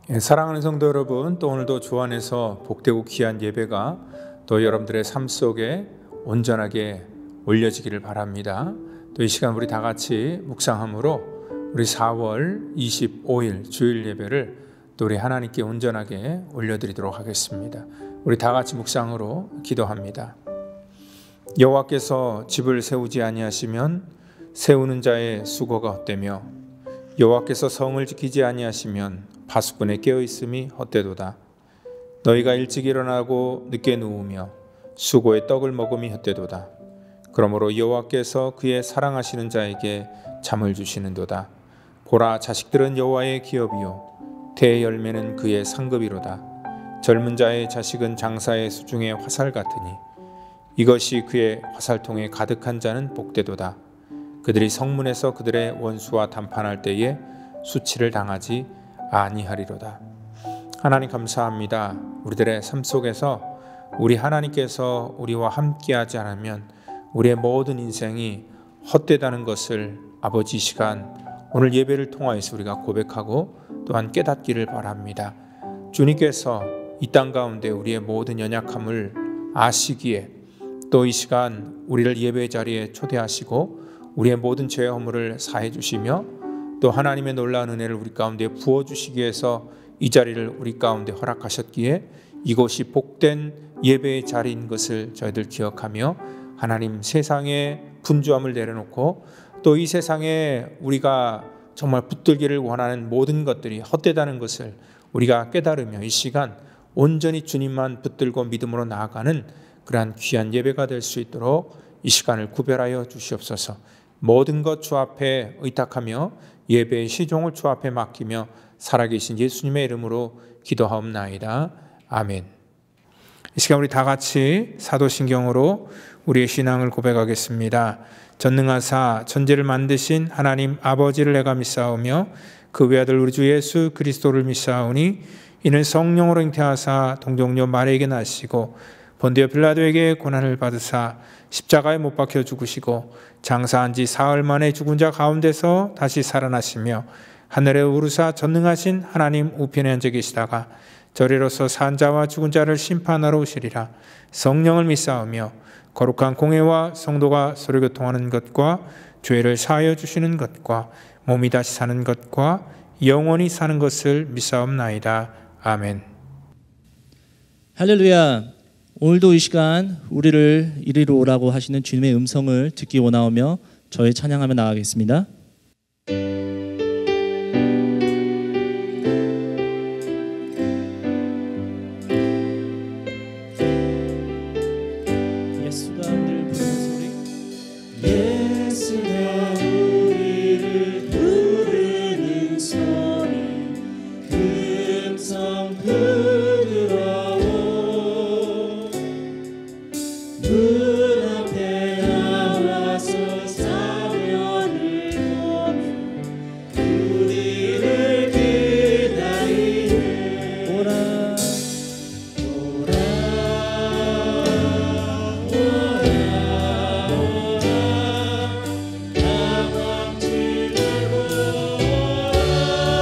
사랑하는 성도 여러분, 또 오늘도 주 안에서 복되고 귀한 예배가 또 여러분들의 삶 속에 온전하게 올려지기를 바랍니다. 또 이 시간 우리 다 같이 묵상함으로 우리 4월 25일 주일 예배를 또 우리 하나님께 온전하게 올려드리도록 하겠습니다. 우리 다 같이 묵상으로 기도합니다. 여호와께서 집을 세우지 아니하시면 세우는 자의 수고가 헛되며 여호와께서 성을 지키지 아니하시면 파수꾼의 깨어있음이 헛되도다. 너희가 일찍 일어나고 늦게 누우며 수고의 떡을 먹음이 헛되도다. 그러므로 여호와께서 그의 사랑하시는 자에게 잠을 주시는도다. 보라, 자식들은 여호와의 기업이요 태의 열매는 그의 상급이로다. 젊은 자의 자식은 장사의 수중의 화살 같으니 이것이 그의 화살통에 가득한 자는 복되도다. 그들이 성문에서 그들의 원수와 담판할 때에 수치를 당하지 아니하리로다. 하나님 감사합니다. 우리들의 삶 속에서 우리 하나님께서 우리와 함께하지 않으면 우리의 모든 인생이 헛되다는 것을 아버지 시간 오늘 예배를 통하여서 우리가 고백하고 또한 깨닫기를 바랍니다. 주님께서 이 땅 가운데 우리의 모든 연약함을 아시기에 또 이 시간 우리를 예배 자리에 초대하시고 우리의 모든 죄 허물을 사해 주시며 또 하나님의 놀라운 은혜를 우리 가운데 부어주시기 위해서 이 자리를 우리 가운데 허락하셨기에 이곳이 복된 예배의 자리인 것을 저희들 기억하며 하나님, 세상의 분주함을 내려놓고 또 이 세상에 우리가 정말 붙들기를 원하는 모든 것들이 헛되다는 것을 우리가 깨달으며 이 시간 온전히 주님만 붙들고 믿음으로 나아가는 그러한 귀한 예배가 될 수 있도록 이 시간을 구별하여 주시옵소서. 모든 것 주 앞에 의탁하며 예배의 시종을 주 앞에 맡기며 살아계신 예수님의 이름으로 기도하옵나이다. 아멘. 이 시간 우리 다 같이 사도신경으로 우리의 신앙을 고백하겠습니다. 전능하사 천지를 만드신 하나님 아버지를 내가 믿사오며 그 외아들 우리 주 예수 그리스도를 믿사오니 이는 성령으로 잉태하사 동정녀 마리아에게 나시고 본디오 빌라도에게 고난을 받으사 십자가에 못 박혀 죽으시고 장사한 지 사흘 만에 죽은 자 가운데서 다시 살아나시며 하늘에 오르사 전능하신 하나님 우편에 앉아 계시다가 저리로서 산 자와 죽은 자를 심판하러 오시리라. 성령을 믿사오며 거룩한 공회와 성도가 서로 교통하는 것과 죄를 사하여 주시는 것과 몸이 다시 사는 것과 영원히 사는 것을 믿사옵나이다. 아멘. 할렐루야. 오늘도 이 시간 우리를 이리로 오라고 하시는 주님의 음성을 듣기 원하오며 저의 찬양하며 나가겠습니다. 예수가 우리를 부르는 소리, 예수가 우리를 부르는 소리, 그 음성 문 앞에 나와서 사면을 보며 우리를 기다리네. 오라 오라 오라 오라 나같이 들고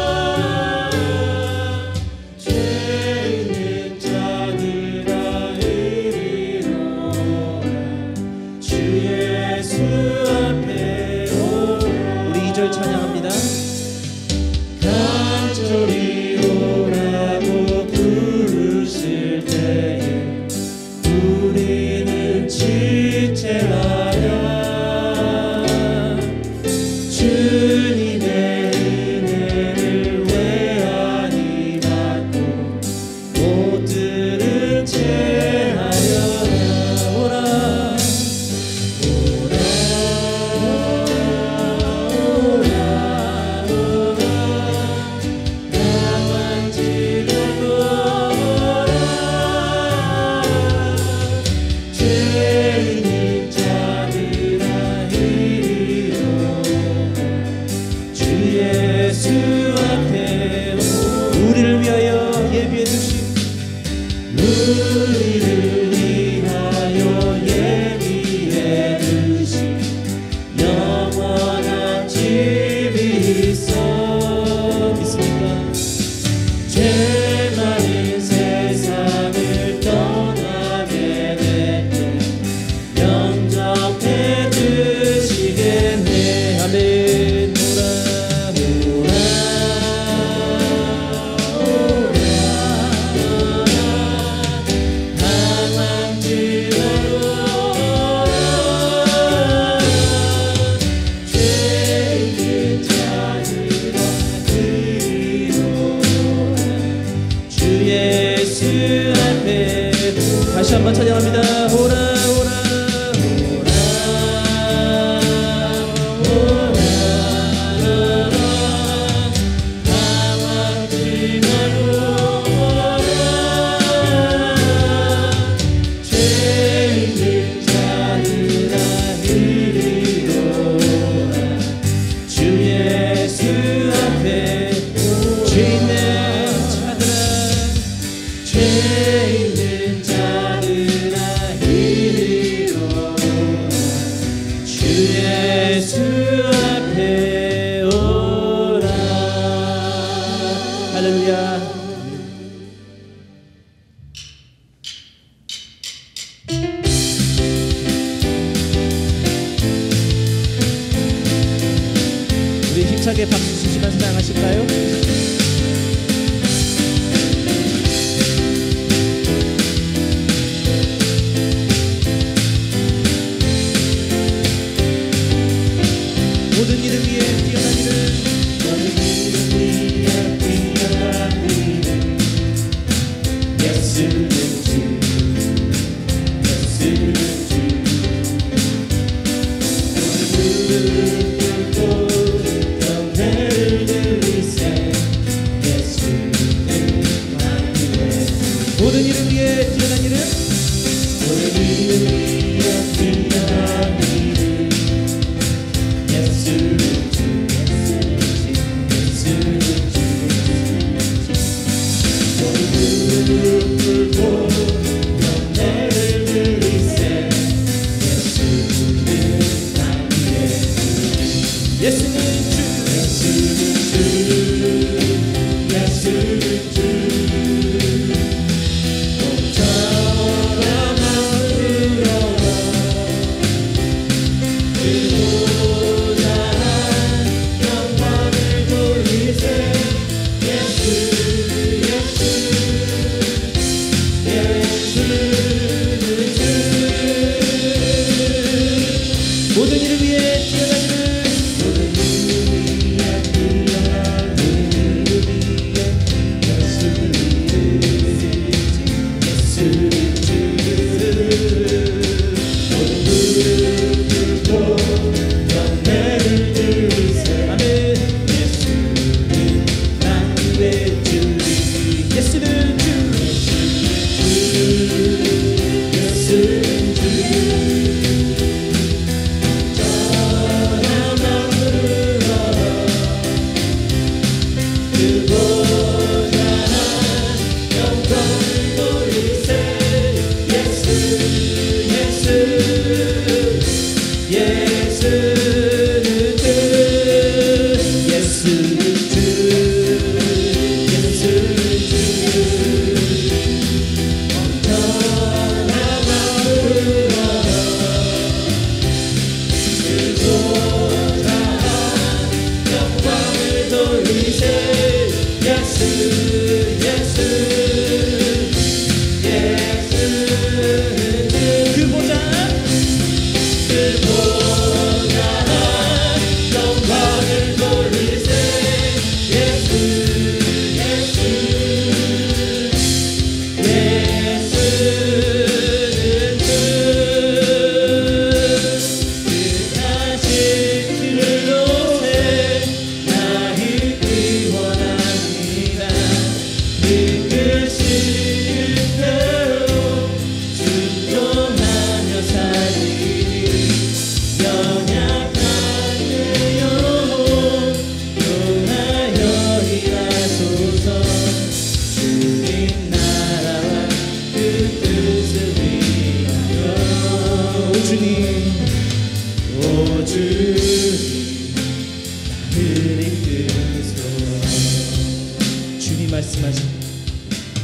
오라 죄 있는 자들아 이리로 주 예수 앞에 오라. 우리 2절 찬양합니다. 간절히 오라고 부르실 때에 우리는 지체하여 주님의 은혜를 외안히 받고 못 들은 채 하려나. 오라 우리를 위하여 예비해 주신 우리를 위하여 예비해 주신 영원한 집이 있어. 믿습니까? 앞에 다시 한번 찬양합니다. 오라 오라 힘차게 박수 치시면서 사랑하실까요? 모든 이름 위에 뛰어난 이름 모든 이름 위에 뛰어난 이름 예수는 주 예수는 주 무릎 꿇고 경배를 드리세 예수는 만유의 모든 이름 위에 뛰어난 이름 모든 이름 위에 뛰어난 이름 예수는 주 예수는 주 무릎 꿇고 경배를 드리세 예수는 만유의 예수는 모든 이름 위에 뛰어난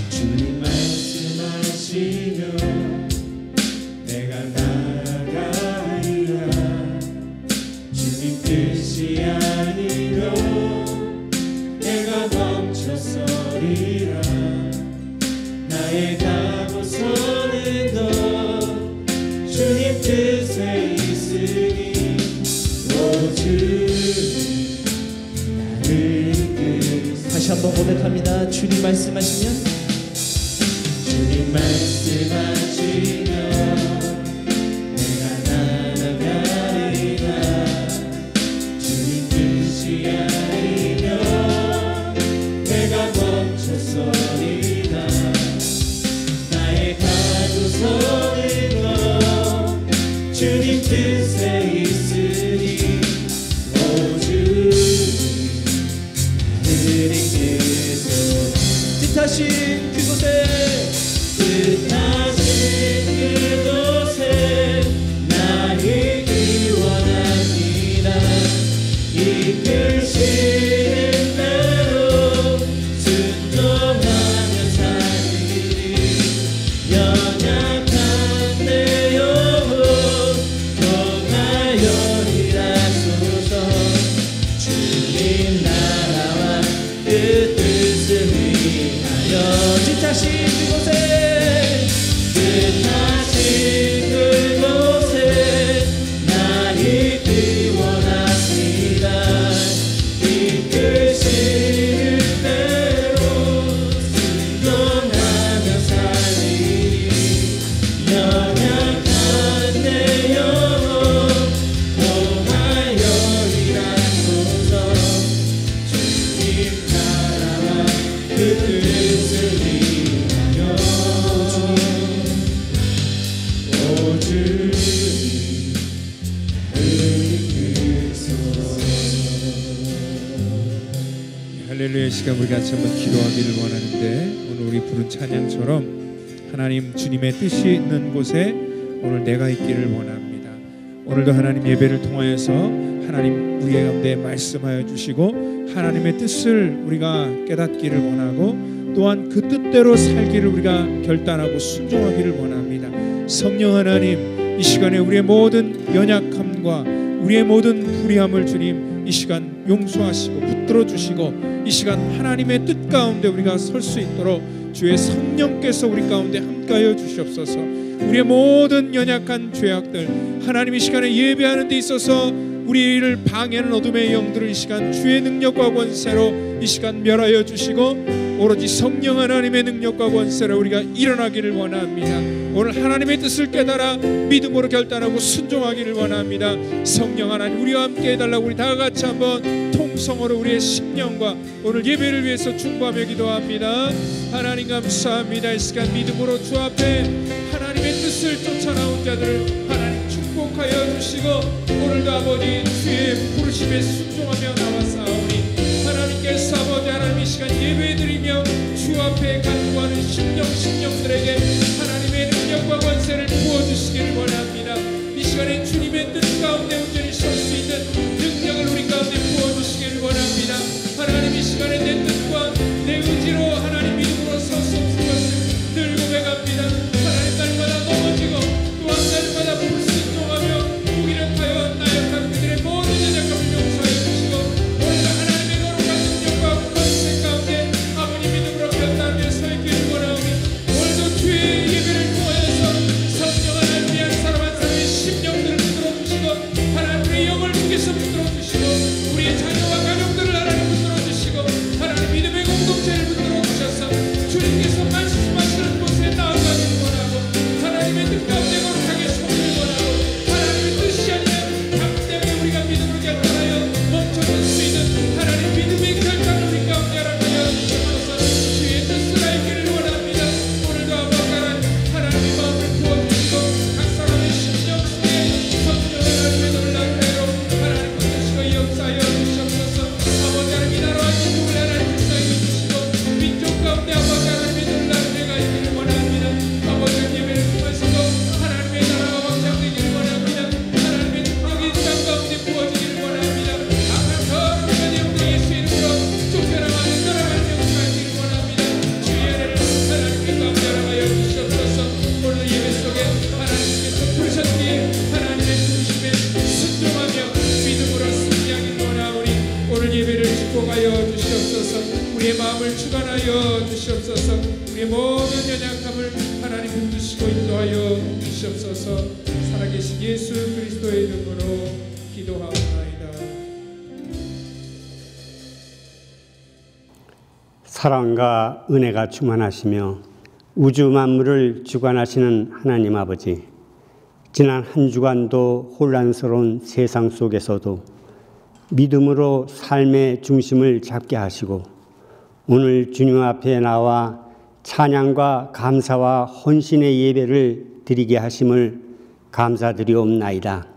주님 말씀하시며 내가 나아가리라 주님 뜻이 아니면 내가 멈춰서리라 나의 각오서는 더 주님 뜻에 있으니 오 주님 나를 이끌으소서. 다시 한번 고백합니다. 주님 말씀하시면 말씀하시며 내가 나아가리라. 주님 뜻이 아니면 내가 멈춰서리라. 나의 가고서는 것 주님 뜻에 있으니 오 주님 하느님께서 뜻하신 그곳에 나를 기원합니다. 이끄시는 대로 순종하며 살리리. 연약한 내 영혼 통하여 일하소서. 주님 나라와 그 뜻을 위하여 뜻하신 그곳에 나를 기원합니다. 이끄시는 대로 순종하며 살리리. 연약한 내 영혼 통하여 일하소서. 주님 나라와 그 뜻을 위하여 오 주님 할렐루야. 시간 우리 같이 한번 기도하기를 원하는데, 오늘 우리 부른 찬양처럼 하나님 주님의 뜻이 있는 곳에 오늘 내가 있기를 원합니다. 오늘도 하나님 예배를 통하여서 하나님 우리 가운데 말씀하여 주시고 하나님의 뜻을 우리가 깨닫기를 원하고, 또한 그 뜻대로 살기를 우리가 결단하고 순종하기를 원합니다. 성령 하나님, 이 시간에 우리의 모든 연약함과 우리의 모든 불의함을 주님 이 시간 용서하시고 붙들어 주시고, 이 시간 하나님의 뜻 가운데 우리가 설 수 있도록 주의 성령께서 우리 가운데 함께하여 주시옵소서. 우리의 모든 연약한 죄악들 하나님 이 시간에 예배하는 데 있어서 우리를 방해하는 어둠의 영들을 이 시간 주의 능력과 권세로 이 시간 멸하여 주시고, 오로지 성령 하나님의 능력과 권세로 우리가 일어나기를 원합니다. 오늘 하나님의 뜻을 깨달아 믿음으로 결단하고 순종하기를 원합니다. 성령 하나님 우리와 함께 해달라고 우리 다 같이 한번 통성으로 우리의 심령과 오늘 예배를 위해서 중보하며 기도합니다. 하나님 감사합니다. 이 시간 믿음으로 주 앞에 하나님의 뜻을 쫓아 나온 자들을 하나님 축복하여 주시고, 오늘도 아버지 주의 부르심에 순종하며 나왔사오니 하나님께서 아버지 하나님 이 시간 예배드리며 주 앞에 간구하는 심령들에게 하나님의 능력과 권세를 부어주시기를 원합니다. 이 시간에 주님의 뜻 가운데 온전히 설 수 있는 능력을 우리 가운데 부어주시기를 원합니다. 하나님 이 시간에 내 뜻과 내 의지로 하나님 믿음으로 설 수 없을 것을 늘 고백합니다. 하나님 날마다 넘어지고 또한 날마다 불순종하며 무기력하여 나약한 그들의 모든 연약함을 용서해 주시고, 오늘도 하나님의 거룩한 능력과 권세 가운데 아버지 믿음으로 결단하며 서 있기를 원하오니, 오늘도 주의 예배를 통하여서 성령 하나님 위한 사람 한 사람의 심령들을 붙들어 주시고, 하나님의 영을 무게서 붙들어 주시고, 우리의 자녀와 가족들을 하나님 붙들어 주시고, 하나님 믿음의 공동체를 붙들어 주셔서 주님께서 말씀하시는 곳에 나아가기를 원하고, 하나님의 뜻 가운데 거룩하게 서기를 원하고, 하나님의 뜻이 아니라 당 때문에 우리가 믿음으로 결단하여 멈춰설 수 있는 하나님 믿음의 결단을 우리 가운데 하여 주셔서 주의 뜻을 알기를 원합니다. 오늘도 아버지 하나님의 마음을 부어주시고, 각 사람의 심령 속에 성령 하나님의 놀라운 대로 하나님 붙드시고 역사하여 주시옵소서. 아버지 하나님 이 나라와 민족을 하나님 역사해 주시고, 민족 가운데 아버지 하나님의 놀라운 대가 있기를 원합니다. 아버지 예배를 통하시고 하나님의 나라가 확장되기를 원합니다. 하나님의 능력이 이 땅 가운데 부어지기를 원합니다. 악한 거룩한 영광 예수 이름으로 쫓겨나가는 사람을 명령하시기를 원합니다. 주의 은혜를 하나님께 가운데 알아가여 주시옵소서. 오늘 예배 속에 하나님께서 부르셨기에 하나님의 부르심에 순종하며 믿음으로 승리하기를 원하오니, 오늘 예배를 축복하여 주시옵소서. 우리의 마음을 주관하여 주시옵소서. 우리의 모든 연약함을 하나님 붙드시고 인도하여 주시옵소서. 살아계신 예수 그리스도의 이름으로 기도하옵나이다. 사랑과 은혜가 충만하시며 우주 만물을 주관하시는 하나님 아버지, 지난 한 주간도 혼란스러운 세상 속에서도 믿음으로 삶의 중심을 잡게 하시고 오늘 주님 앞에 나와 찬양과 감사와 헌신의 예배를 드리게 하심을 감사드리옵나이다.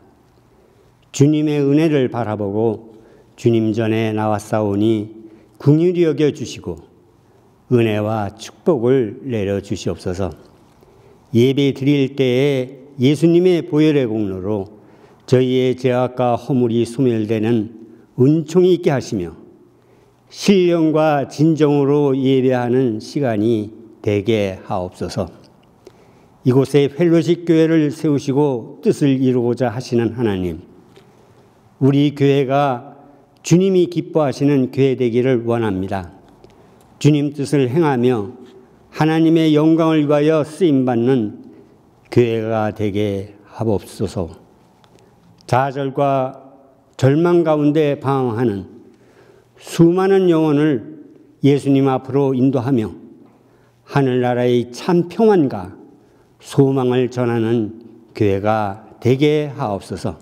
주님의 은혜를 바라보고 주님 전에 나왔사오니 긍휼히 여겨주시고 은혜와 축복을 내려주시옵소서. 예배 드릴 때에 예수님의 보혈의 공로로 저희의 죄악과 허물이 소멸되는 은총이 있게 하시며 신령과 진정으로 예배하는 시간이 되게 하옵소서. 이곳에 펠로십 교회를 세우시고 뜻을 이루고자 하시는 하나님, 우리 교회가 주님이 기뻐하시는 교회 되기를 원합니다. 주님 뜻을 행하며 하나님의 영광을 위하여 쓰임받는 교회가 되게 하옵소서. 좌절과 절망 가운데 방황하는 수많은 영혼을 예수님 앞으로 인도하며 하늘나라의 참 평안과 소망을 전하는 교회가 되게 하옵소서.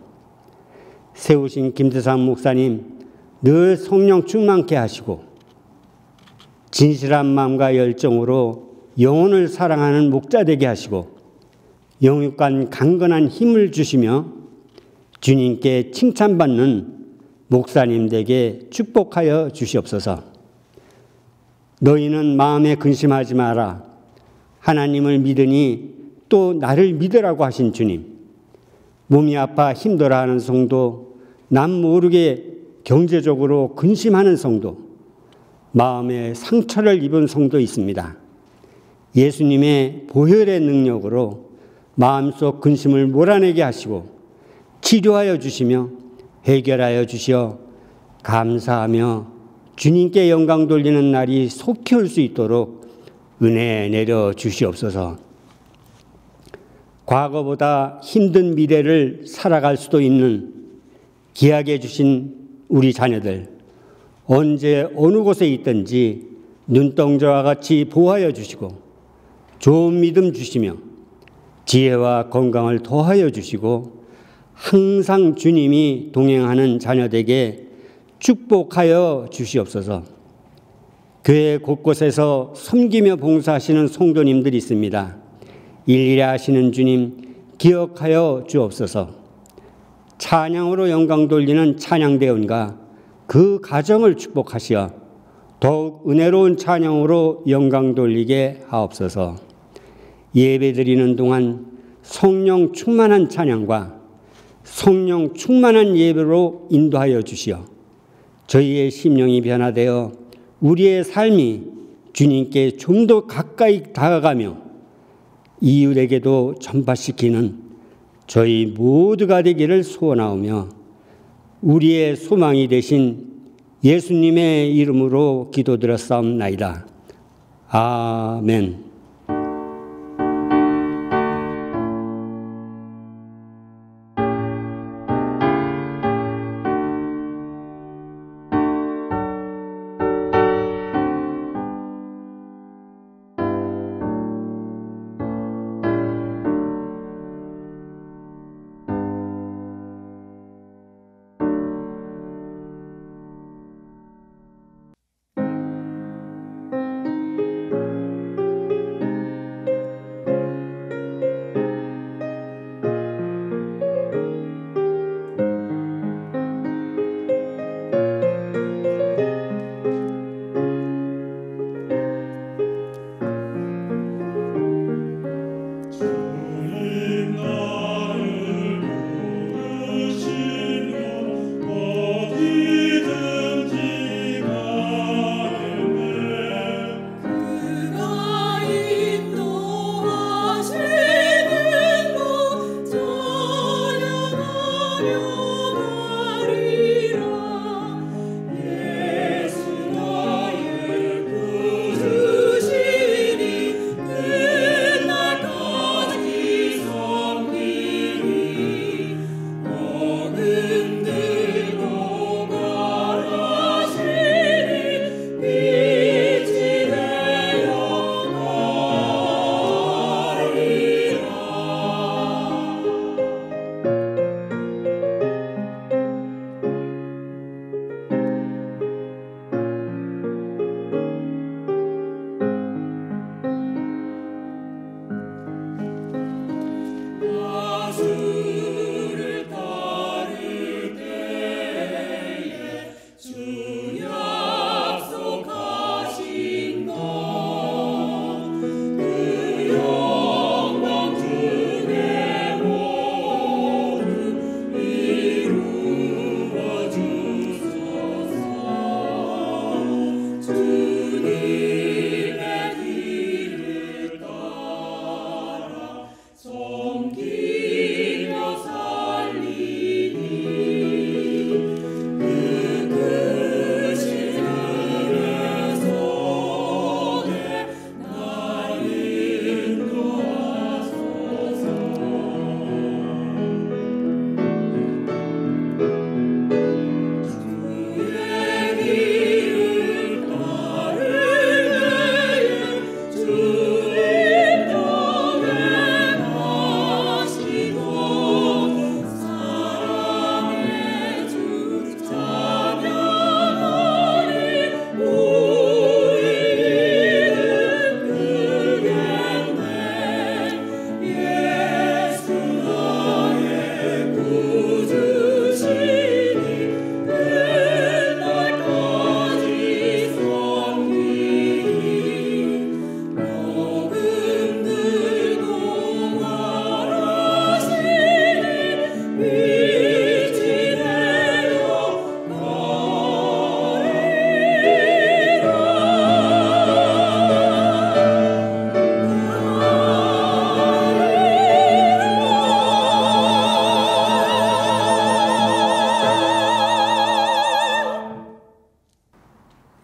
세우신 김대삼 목사님 늘 성령 충만케 하시고 진실한 마음과 열정으로 영혼을 사랑하는 목자 되게 하시고 영육간 강건한 힘을 주시며 주님께 칭찬받는 목사님 되게 축복하여 주시옵소서. 너희는 마음에 근심하지 마라. 하나님을 믿으니 또 나를 믿으라고 하신 주님. 몸이 아파 힘들어하는 성도, 남 모르게 경제적으로 근심하는 성도, 마음에 상처를 입은 성도 있습니다. 예수님의 보혈의 능력으로 마음속 근심을 몰아내게 하시고 치료하여 주시며 해결하여 주시어 감사하며 주님께 영광 돌리는 날이 속히 올 수 있도록 은혜 내려 주시옵소서. 과거보다 힘든 미래를 살아갈 수도 있는 귀하게 주신 우리 자녀들, 언제 어느 곳에 있든지 눈동자와 같이 보호하여 주시고 좋은 믿음 주시며 지혜와 건강을 더하여 주시고 항상 주님이 동행하는 자녀에게 축복하여 주시옵소서. 교회 곳곳에서 섬기며 봉사하시는 성도님들이 있습니다. 일일이 하시는 주님 기억하여 주옵소서. 찬양으로 영광 돌리는 찬양대원과 그 가정을 축복하시어 더욱 은혜로운 찬양으로 영광 돌리게 하옵소서. 예배드리는 동안 성령 충만한 찬양과 성령 충만한 예배로 인도하여 주시어 저희의 심령이 변화되어 우리의 삶이 주님께 좀 더 가까이 다가가며 이웃에게도 전파시키는 저희 모두가 되기를 소원하오며 우리의 소망이 되신 예수님의 이름으로 기도드렸사옵나이다. 아멘.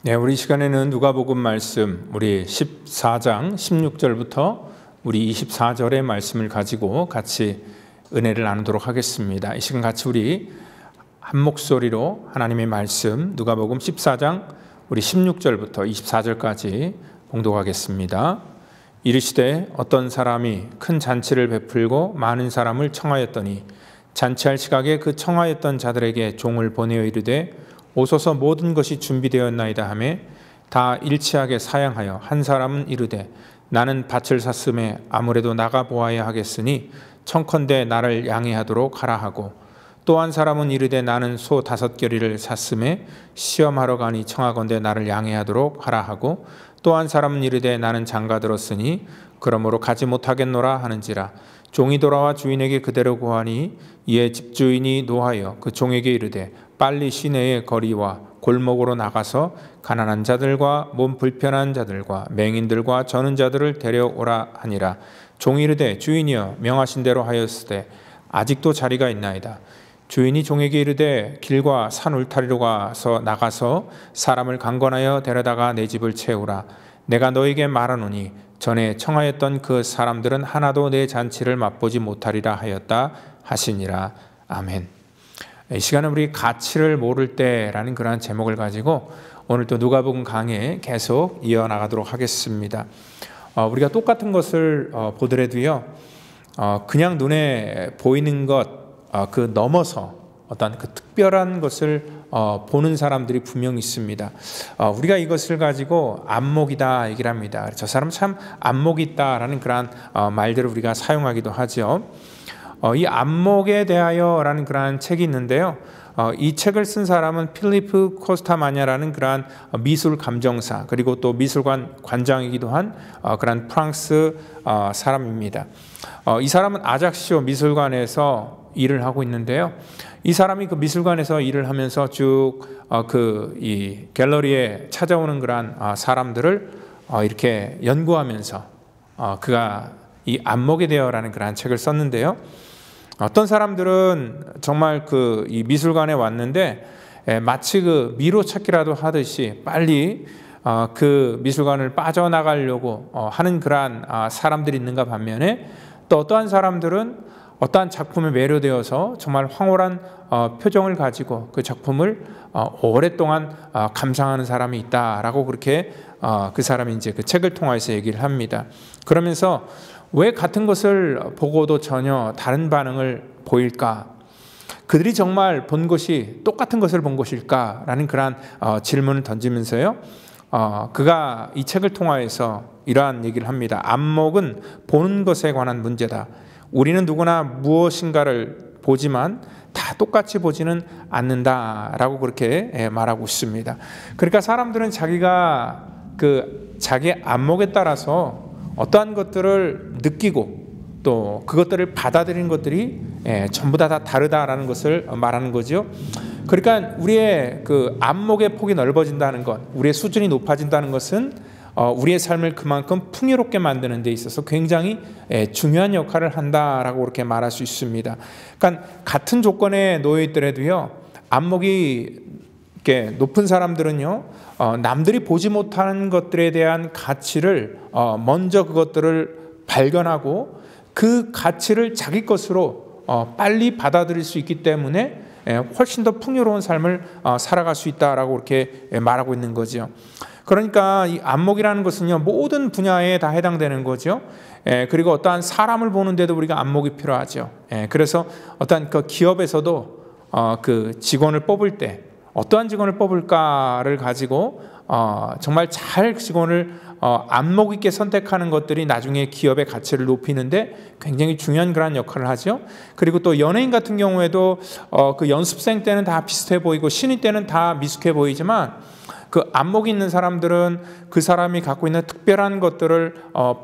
네, 우리 시간에는 누가복음 말씀 우리 14장 16절부터 우리 24절의 말씀을 가지고 같이 은혜를 나누도록 하겠습니다. 이 시간 같이 우리 한 목소리로 하나님의 말씀 누가복음 14장 우리 16절부터 24절까지 봉독하겠습니다. 이르시되 어떤 사람이 큰 잔치를 베풀고 많은 사람을 청하였더니 잔치할 시각에 그 청하였던 자들에게 종을 보내어 이르되 오소서 모든 것이 준비되었나이다 하매 다 일치하게 사양하여 한 사람은 이르되 나는 밭을 샀음에 아무래도 나가 보아야 하겠으니 청컨대 나를 양해하도록 하라 하고 또 한 사람은 이르되 나는 소 5겨리를 샀음에 시험하러 가니 청하건대 나를 양해하도록 하라 하고 또 한 사람은 이르되 나는 장가 들었으니 그러므로 가지 못하겠노라 하는지라. 종이 돌아와 주인에게 그대로 고하니 이에 집주인이 노하여 그 종에게 이르되 빨리 시내의 거리와 골목으로 나가서 가난한 자들과 몸 불편한 자들과 맹인들과 저는 자들을 데려오라 하니라. 종이 이르되 주인이여 명하신 대로 하였으되 아직도 자리가 있나이다. 주인이 종에게 이르되 길과 산 울타리로 나가서 사람을 강권하여 데려다가 내 집을 채우라. 내가 너에게 말하노니 전에 청하였던 그 사람들은 하나도 내 잔치를 맛보지 못하리라 하였다 하시니라. 아멘. 이 시간은 우리 가치를 모를 때라는 그러한 제목을 가지고 오늘 또 누가복음 강해 계속 이어나가도록 하겠습니다. 우리가 똑같은 것을 보더라도요, 그냥 눈에 보이는 것 그 넘어서 어떤 그 특별한 것을 보는 사람들이 분명히 있습니다. 우리가 이것을 가지고 안목이다 얘기를 합니다. 저 사람 참 안목이 있다라는 그러한 말들을 우리가 사용하기도 하죠. 이 안목에 대하여라는 그러한 책이 있는데요. 이 책을 쓴 사람은 필리프 코스타마냐라는 그러한 미술 감정사 그리고 또 미술관 관장이기도 한 그러한 프랑스 사람입니다. 이 사람은 아작시오 미술관에서 일을 하고 있는데요. 이 사람이 그 미술관에서 일을 하면서 쭉 이 갤러리에 찾아오는 그러한 사람들을 이렇게 연구하면서 그가 이 안목에 대하여라는 그러한 책을 썼는데요. 어떤 사람들은 정말 이 미술관에 왔는데 마치 그 미로 찾기라도 하듯이 빨리 그 미술관을 빠져나가려고 하는 그러한 사람들이 있는가 반면에 또 어떠한 사람들은 어떠한 작품에 매료되어서 정말 황홀한 표정을 가지고 그 작품을 오랫동안 감상하는 사람이 있다라고 그렇게 그 사람이 이제 그 책을 통해서 얘기를 합니다. 그러면서 왜 같은 것을 보고도 전혀 다른 반응을 보일까? 그들이 정말 본 것이 똑같은 것을 본 것일까라는 그러한 질문을 던지면서요. 그가 이 책을 통하여서 이러한 얘기를 합니다. 안목은 보는 것에 관한 문제다. 우리는 누구나 무엇인가를 보지만 다 똑같이 보지는 않는다라고 그렇게 말하고 있습니다. 그러니까 사람들은 자기가 자기 안목에 따라서 어떠한 것들을 느끼고 또 그것들을 받아들이는 것들이 전부 다 다르다라는 것을 말하는 거죠. 그러니까 우리의 그 안목의 폭이 넓어진다는 것, 우리의 수준이 높아진다는 것은 우리의 삶을 그만큼 풍요롭게 만드는 데 있어서 굉장히 중요한 역할을 한다라고 그렇게 말할 수 있습니다. 그러니까 같은 조건에 놓여 있더라도요, 안목이 이렇게 높은 사람들은요, 남들이 보지 못하는 것들에 대한 가치를 먼저 그것들을 발견하고 그 가치를 자기 것으로 빨리 받아들일 수 있기 때문에 훨씬 더 풍요로운 삶을 살아갈 수 있다라고 그렇게 말하고 있는 거죠. 그러니까 이 안목이라는 것은요, 모든 분야에 다 해당되는 거죠. 그리고 어떠한 사람을 보는데도 우리가 안목이 필요하죠. 그래서 어떠한 그 기업에서도 그 직원을 뽑을 때 어떠한 직원을 뽑을까를 가지고 정말 잘 직원을 안목 있게 선택하는 것들이 나중에 기업의 가치를 높이는데 굉장히 중요한 그런 역할을 하죠. 그리고 또 연예인 같은 경우에도 그 연습생 때는 다 비슷해 보이고 신인 때는 다 미숙해 보이지만 그 안목이 있는 사람들은 그 사람이 갖고 있는 특별한 것들을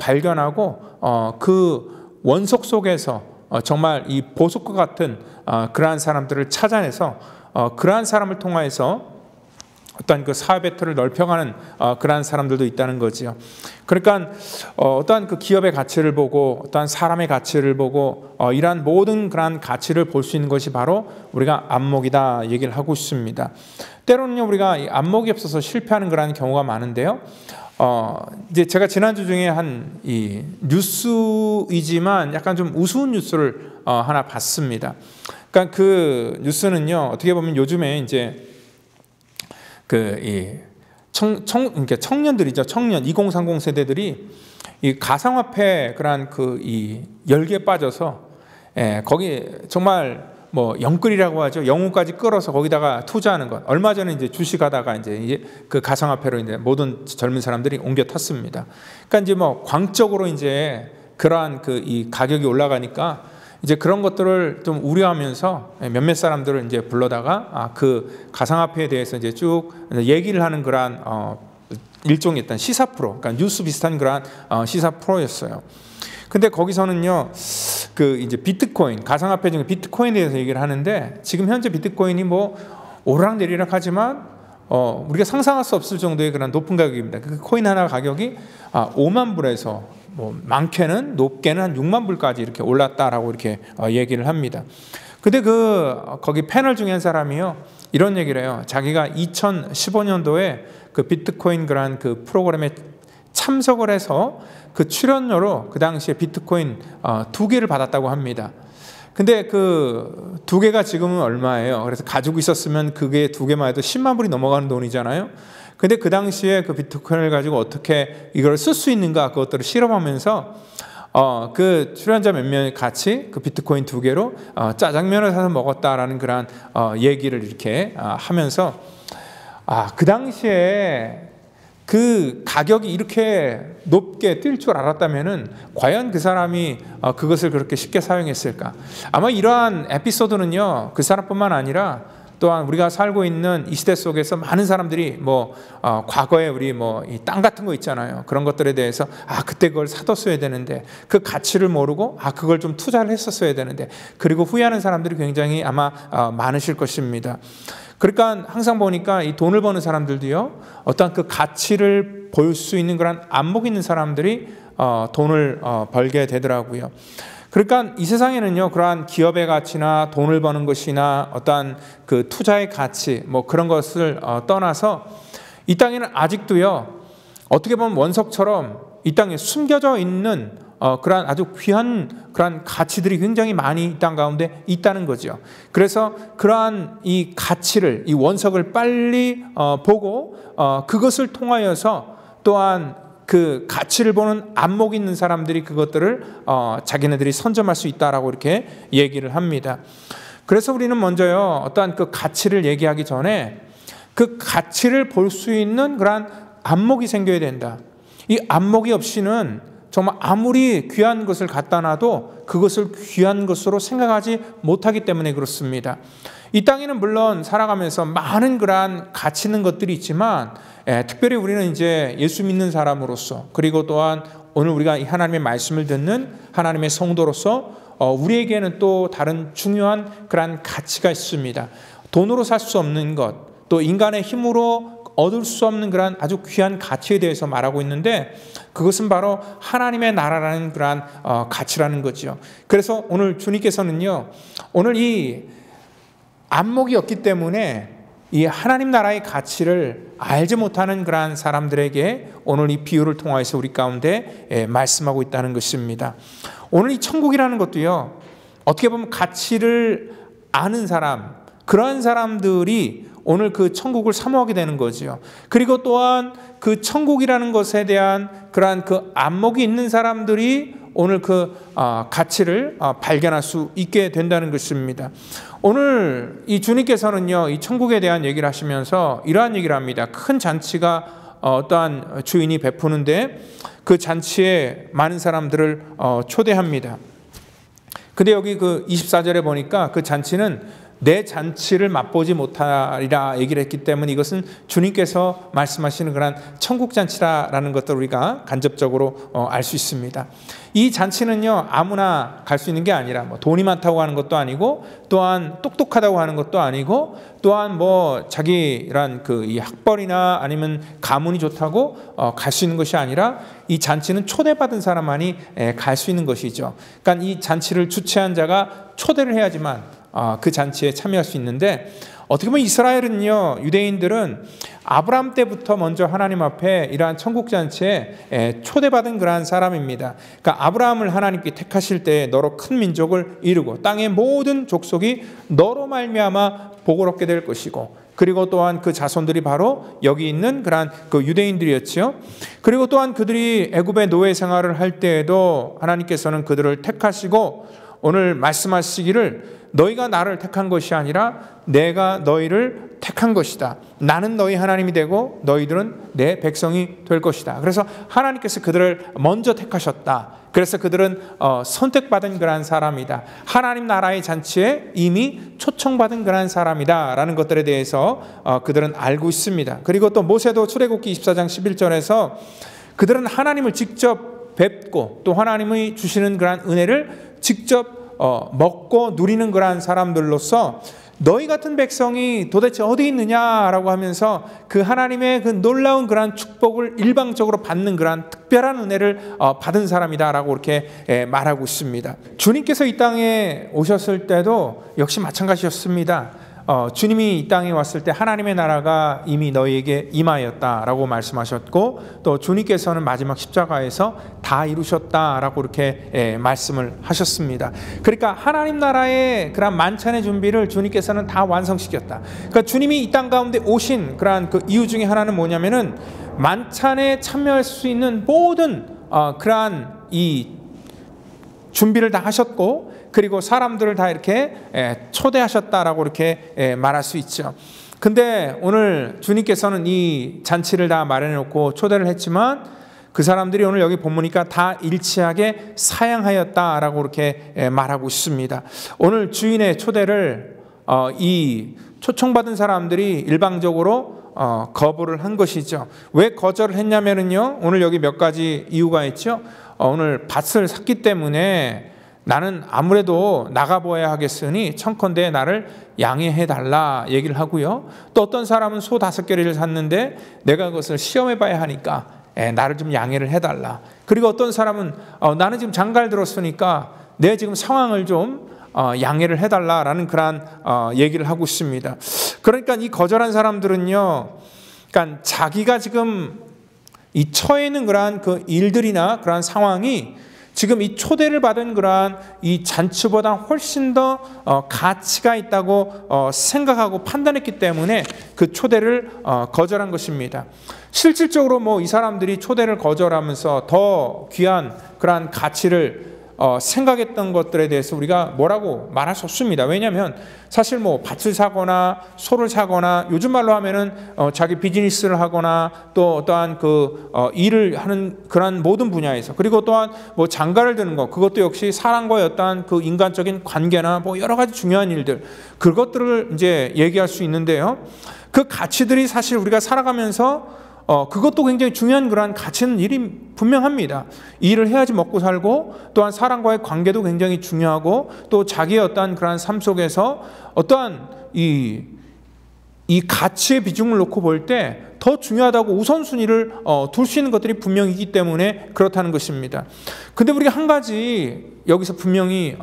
발견하고 그 원석 속에서 정말 이 보석과 같은 그러한 사람들을 찾아내서 그러한 사람을 통하여서 어떤 그 사업의 틀을 넓혀가는 그러한 사람들도 있다는 거지요. 그러니까 어떠한 그 기업의 가치를 보고 어떠한 사람의 가치를 보고 이러한 모든 그러한 가치를 볼 수 있는 것이 바로 우리가 안목이다 얘기를 하고 있습니다. 때로는요 우리가 이 안목이 없어서 실패하는 그러한 경우가 많은데요. 이제 제가 지난주 중에 한 이 뉴스이지만 약간 좀 우스운 뉴스를 하나 봤습니다. 그러니까 그 뉴스는요 어떻게 보면 요즘에 이제 그러니까 청년들이죠. 청년 2030 세대들이 이 가상화폐 그런 이 열기에 빠져서 거기 정말 뭐 영끌이라고 하죠. 영혼까지 끌어서 거기다가 투자하는 것. 얼마 전에 이제 주식하다가 이제 그 가상화폐로 이제 모든 젊은 사람들이 옮겨 탔습니다. 그러니까 이제 뭐 광적으로 이제 그러한 이 가격이 올라가니까 이제 그런 것들을 좀 우려하면서 몇몇 사람들을 이제 불러다가 그 가상화폐에 대해서 이제 쭉 얘기를 하는 그러한 일종의 어떤 시사 프로, 그러니까 뉴스 비슷한 그러한 시사 프로였어요. 근데 거기서는요, 그 이제 비트코인, 가상화폐 중에 비트코인에 대해서 얘기를 하는데 지금 현재 비트코인이 뭐 오르락내리락 하지만 우리가 상상할 수 없을 정도의 그런 높은 가격입니다. 그 코인 하나 가격이 5만 불에서 뭐 많게는 높게는 한 6만 불까지 이렇게 올랐다라고 이렇게 얘기를 합니다. 근데 거기 패널 중에 한 사람이요 이런 얘기를 해요. 자기가 2015년도에 그 비트코인 그런 그 프로그램에 참석을 해서 그 출연료로 그 당시에 비트코인 2개를 받았다고 합니다. 근데 그 2개가 지금은 얼마예요? 그래서 가지고 있었으면 그게 2개만 해도 10만 불이 넘어가는 돈이잖아요. 근데 그 당시에 그 비트코인을 가지고 어떻게 이걸 쓸 수 있는가 그것들을 실험하면서 그 출연자 몇 명이 같이 그 비트코인 2개로 짜장면을 사서 먹었다라는 그런 얘기를 이렇게 하면서 그 당시에 그 가격이 이렇게 높게 뛸 줄 알았다면은 과연 그 사람이 그것을 그렇게 쉽게 사용했을까? 아마 이러한 에피소드는요 그 사람뿐만 아니라 또한 우리가 살고 있는 이 시대 속에서 많은 사람들이 뭐 과거에 우리 뭐 이 땅 같은 거 있잖아요. 그런 것들에 대해서 그때 그걸 사뒀어야 되는데 그 가치를 모르고 그걸 좀 투자를 했었어야 되는데 그리고 후회하는 사람들이 굉장히 아마 많으실 것입니다. 그러니까 항상 보니까 이 돈을 버는 사람들도요 어떤 그 가치를 볼 수 있는 그런 안목 있는 사람들이 돈을 벌게 되더라고요. 그러니까 이 세상에는요 그러한 기업의 가치나 돈을 버는 것이나 어떠한 그 투자의 가치 뭐 그런 것을 떠나서 이 땅에는 아직도요 어떻게 보면 원석처럼 이 땅에 숨겨져 있는 그러한 아주 귀한 그러한 가치들이 굉장히 많이 이 땅 가운데 있다는 거죠. 그래서 그러한 이 가치를 이 원석을 빨리 보고 그것을 통하여서 또한 그 가치를 보는 안목 있는 사람들이 그것들을 자기네들이 선점할 수 있다라고 이렇게 얘기를 합니다. 그래서 우리는 먼저요 어떠한 그 가치를 얘기하기 전에 그 가치를 볼 수 있는 그러한 안목이 생겨야 된다. 이 안목이 없이는 정말 아무리 귀한 것을 갖다 놔도 그것을 귀한 것으로 생각하지 못하기 때문에 그렇습니다. 이 땅에는 물론 살아가면서 많은 그러한 가치 있는 것들이 있지만 특별히 우리는 이제 예수 믿는 사람으로서 그리고 또한 오늘 우리가 이 하나님의 말씀을 듣는 하나님의 성도로서 우리에게는 또 다른 중요한 그러한 가치가 있습니다. 돈으로 살 수 없는 것, 또 인간의 힘으로 얻을 수 없는 그러한 아주 귀한 가치에 대해서 말하고 있는데 그것은 바로 하나님의 나라라는 그러한 가치라는 거죠. 그래서 오늘 주님께서는요 오늘 이 안목이 없기 때문에 이 하나님 나라의 가치를 알지 못하는 그러한 사람들에게 오늘 이 비유를 통해서 우리 가운데 말씀하고 있다는 것입니다. 오늘 이 천국이라는 것도요 어떻게 보면 가치를 아는 사람 그러한 사람들이 오늘 그 천국을 사모하게 되는 거죠. 그리고 또한 그 천국이라는 것에 대한 그러한 그 안목이 있는 사람들이 오늘 그 가치를 발견할 수 있게 된다는 것입니다. 오늘 이 주님께서는요 이 천국에 대한 얘기를 하시면서 이러한 얘기를 합니다. 큰 잔치가 어떠한 주인이 베푸는데 그 잔치에 많은 사람들을 초대합니다. 근데 여기 그 24절에 보니까 그 잔치는 내 잔치를 맛보지 못하리라 얘기를 했기 때문에 이것은 주님께서 말씀하시는 그런 천국 잔치라는 것들을 우리가 간접적으로 알 수 있습니다. 이 잔치는요, 아무나 갈 수 있는 게 아니라 뭐 돈이 많다고 하는 것도 아니고, 또한 똑똑하다고 하는 것도 아니고, 또한 뭐 자기란 이 학벌이나 아니면 가문이 좋다고 갈 수 있는 것이 아니라, 이 잔치는 초대받은 사람만이 갈 수 있는 것이죠. 그러니까 이 잔치를 주최한 자가 초대를 해야지만 그 잔치에 참여할 수 있는데, 어떻게 보면 이스라엘은요, 유대인들은 아브라함 때부터 먼저 하나님 앞에 이러한 천국잔치에 초대받은 그러한 사람입니다. 그러니까 아브라함을 하나님께 택하실 때 너로 큰 민족을 이루고 땅의 모든 족속이 너로 말미암아 복을 얻게 될 것이고, 그리고 또한 그 자손들이 바로 여기 있는 그러한 유대인들이었죠. 그리고 또한 그들이 애굽의 노예 생활을 할 때에도 하나님께서는 그들을 택하시고 오늘 말씀하시기를 너희가 나를 택한 것이 아니라 내가 너희를 택한 것이다. 나는 너희 하나님이 되고 너희들은 내 백성이 될 것이다. 그래서 하나님께서 그들을 먼저 택하셨다. 그래서 그들은 선택받은 그러한 사람이다. 하나님 나라의 잔치에 이미 초청받은 그러한 사람이다 라는 것들에 대해서 그들은 알고 있습니다. 그리고 또 모세도 출애굽기 24장 11절에서 그들은 하나님을 직접 뵙고 또 하나님이 주시는 그러한 은혜를 직접 먹고 누리는 그러한 사람들로서 너희 같은 백성이 도대체 어디 있느냐라고 하면서 그 하나님의 그 놀라운 그러한 축복을 일방적으로 받는 그러한 특별한 은혜를 받은 사람이다라고 이렇게 말하고 있습니다. 주님께서 이 땅에 오셨을 때도 역시 마찬가지였습니다. 주님이 이 땅에 왔을 때 하나님의 나라가 이미 너희에게 임하였다라고 말씀하셨고, 또 주님께서는 마지막 십자가에서 다 이루셨다라고 이렇게 말씀을 하셨습니다. 그러니까 하나님 나라의 그런 만찬의 준비를 주님께서는 다 완성시켰다. 그러니까 주님이 이 땅 가운데 오신 그러한 그 이유 중에 하나는 뭐냐면은 만찬에 참여할 수 있는 모든 그러한 이 준비를 다 하셨고, 그리고 사람들을 다 이렇게 초대하셨다라고 이렇게 말할 수 있죠. 근데 오늘 주님께서는 이 잔치를 다 마련해 놓고 초대를 했지만 그 사람들이 오늘 여기 보니까 다 일치하게 사양하였다라고 이렇게 말하고 있습니다. 오늘 주인의 초대를 이 초청받은 사람들이 일방적으로 거부를 한 것이죠. 왜 거절을 했냐면은요, 오늘 여기 몇 가지 이유가 있죠. 오늘 밭을 샀기 때문에 나는 아무래도 나가보아야 하겠으니 청컨대 나를 양해해 달라 얘기를 하고요. 또 어떤 사람은 소 5개를 샀는데 내가 그것을 시험해 봐야 하니까 나를 좀 양해를 해달라. 그리고 어떤 사람은 나는 지금 장가를 들었으니까 내 지금 상황을 좀 양해를 해달라라는 그런 얘기를 하고 있습니다. 그러니까 이 거절한 사람들은요, 그러니까 자기가 지금 이 처해 있는 그러한 그 일들이나 그러한 상황이 지금 이 초대를 받은 그러한 이 잔치보다 훨씬 더 가치가 있다고 생각하고 판단했기 때문에 그 초대를 거절한 것입니다. 실질적으로 뭐 이 사람들이 초대를 거절하면서 더 귀한 그러한 가치를 생각했던 것들에 대해서 우리가 뭐라고 말할 수 없습니다. 왜냐하면 사실 뭐 밭을 사거나 소를 사거나 요즘 말로 하면은 자기 비즈니스를 하거나 또 어떠한 그 일을 하는 그런 모든 분야에서, 그리고 또한 뭐 장가를 드는 것, 그것도 역시 사람과의 어떠한 그 인간적인 관계나 뭐 여러 가지 중요한 일들, 그것들을 이제 얘기할 수 있는데요. 그 가치들이 사실 우리가 살아가면서 그것도 굉장히 중요한 그러한 가치는 일이 분명합니다. 일을 해야지 먹고 살고, 또한 사람과의 관계도 굉장히 중요하고, 또 자기의 어떠한 그러한 삶 속에서 어떠한 이 가치의 비중을 놓고 볼 때 더 중요하다고 우선순위를 둘 수 있는 것들이 분명히 있기 때문에 그렇다는 것입니다. 근데 우리가 한 가지 여기서 분명히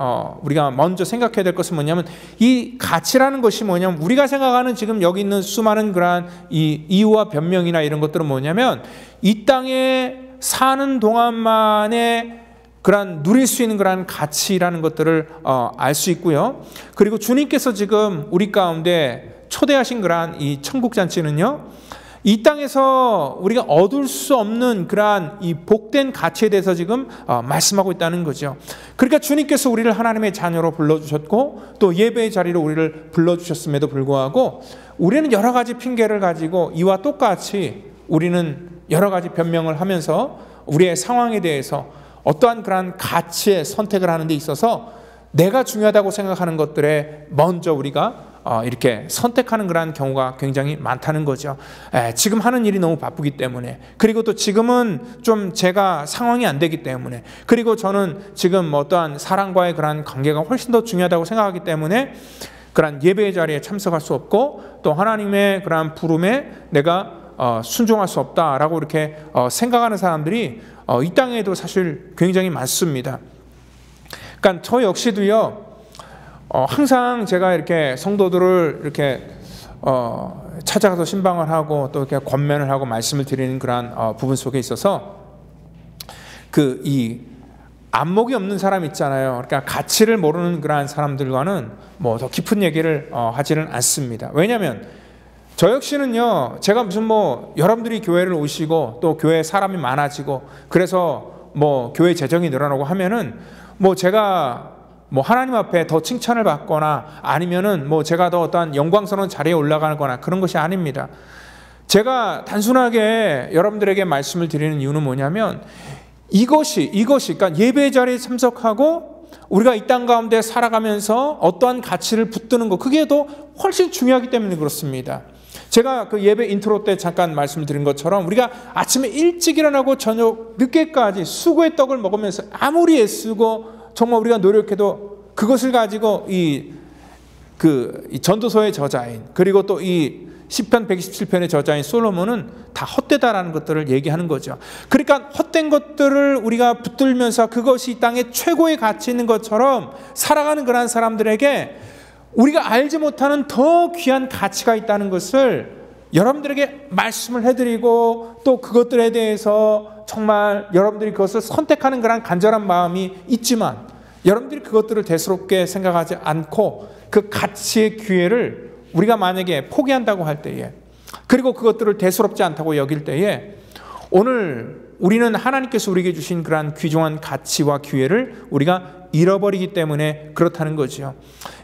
우리가 먼저 생각해야 될 것은 뭐냐면, 이 가치라는 것이 뭐냐면 우리가 생각하는 지금 여기 있는 수많은 그러한 이 이유와 변명이나 이런 것들은 뭐냐면 이 땅에 사는 동안만에 그러한 누릴 수 있는 그러한 가치라는 것들을 알 수 있고요. 그리고 주님께서 지금 우리 가운데 초대하신 그러한 이 천국 잔치는요, 이 땅에서 우리가 얻을 수 없는 그러한 이 복된 가치에 대해서 지금 말씀하고 있다는 거죠. 그러니까 주님께서 우리를 하나님의 자녀로 불러주셨고 또 예배의 자리로 우리를 불러주셨음에도 불구하고 우리는 여러 가지 핑계를 가지고 이와 똑같이 우리는 여러 가지 변명을 하면서 우리의 상황에 대해서 어떠한 그러한 가치의 선택을 하는 데 있어서 내가 중요하다고 생각하는 것들에 먼저 우리가 이렇게 선택하는 그런 경우가 굉장히 많다는 거죠. 지금 하는 일이 너무 바쁘기 때문에, 그리고 또 지금은 좀 제가 상황이 안 되기 때문에, 그리고 저는 지금 어떠한 사람과의 그런 관계가 훨씬 더 중요하다고 생각하기 때문에 그런 예배의 자리에 참석할 수 없고, 또 하나님의 그런 부름에 내가 순종할 수 없다라고 이렇게 생각하는 사람들이 이 땅에도 사실 굉장히 많습니다. 그러니까 저 역시도요, 항상 제가 이렇게 성도들을 이렇게 찾아가서 신방을 하고 또 이렇게 권면을 하고 말씀을 드리는 그런 부분 속에 있어서 이 안목이 없는 사람 있잖아요. 그러니까 가치를 모르는 그러한 사람들과는 뭐 더 깊은 얘기를 하지는 않습니다. 왜냐하면 저 역시는요, 제가 무슨 뭐 여러분들이 교회를 오시고 또 교회에 사람이 많아지고 그래서 뭐 교회 재정이 늘어나고 하면은 뭐 제가 뭐 하나님 앞에 더 칭찬을 받거나 아니면은 뭐 제가 더 어떠한 영광스러운 자리에 올라가거나 그런 것이 아닙니다. 제가 단순하게 여러분들에게 말씀을 드리는 이유는 뭐냐면 이것이 그러니까 예배 자리에 참석하고 우리가 이 땅 가운데 살아가면서 어떠한 가치를 붙드는 것, 그게 더 훨씬 중요하기 때문에 그렇습니다. 제가 그 예배 인트로 때 잠깐 말씀을 드린 것처럼 우리가 아침에 일찍 일어나고 저녁 늦게까지 수고의 떡을 먹으면서 아무리 애쓰고 정말 우리가 노력해도 그것을 가지고 이 전도서의 저자인, 그리고 또 이 시편 127편의 저자인 솔로몬은 다 헛되다라는 것들을 얘기하는 거죠. 그러니까 헛된 것들을 우리가 붙들면서 그것이 이 땅에 최고의 가치 있는 것처럼 살아가는 그런 사람들에게 우리가 알지 못하는 더 귀한 가치가 있다는 것을 여러분들에게 말씀을 해드리고, 또 그것들에 대해서 정말 여러분들이 그것을 선택하는 그런 간절한 마음이 있지만 여러분들이 그것들을 대수롭게 생각하지 않고 그 가치의 기회를 우리가 만약에 포기한다고 할 때에, 그리고 그것들을 대수롭지 않다고 여길 때에, 오늘 우리는 하나님께서 우리에게 주신 그러한 귀중한 가치와 기회를 우리가 잃어버리기 때문에 그렇다는 거죠.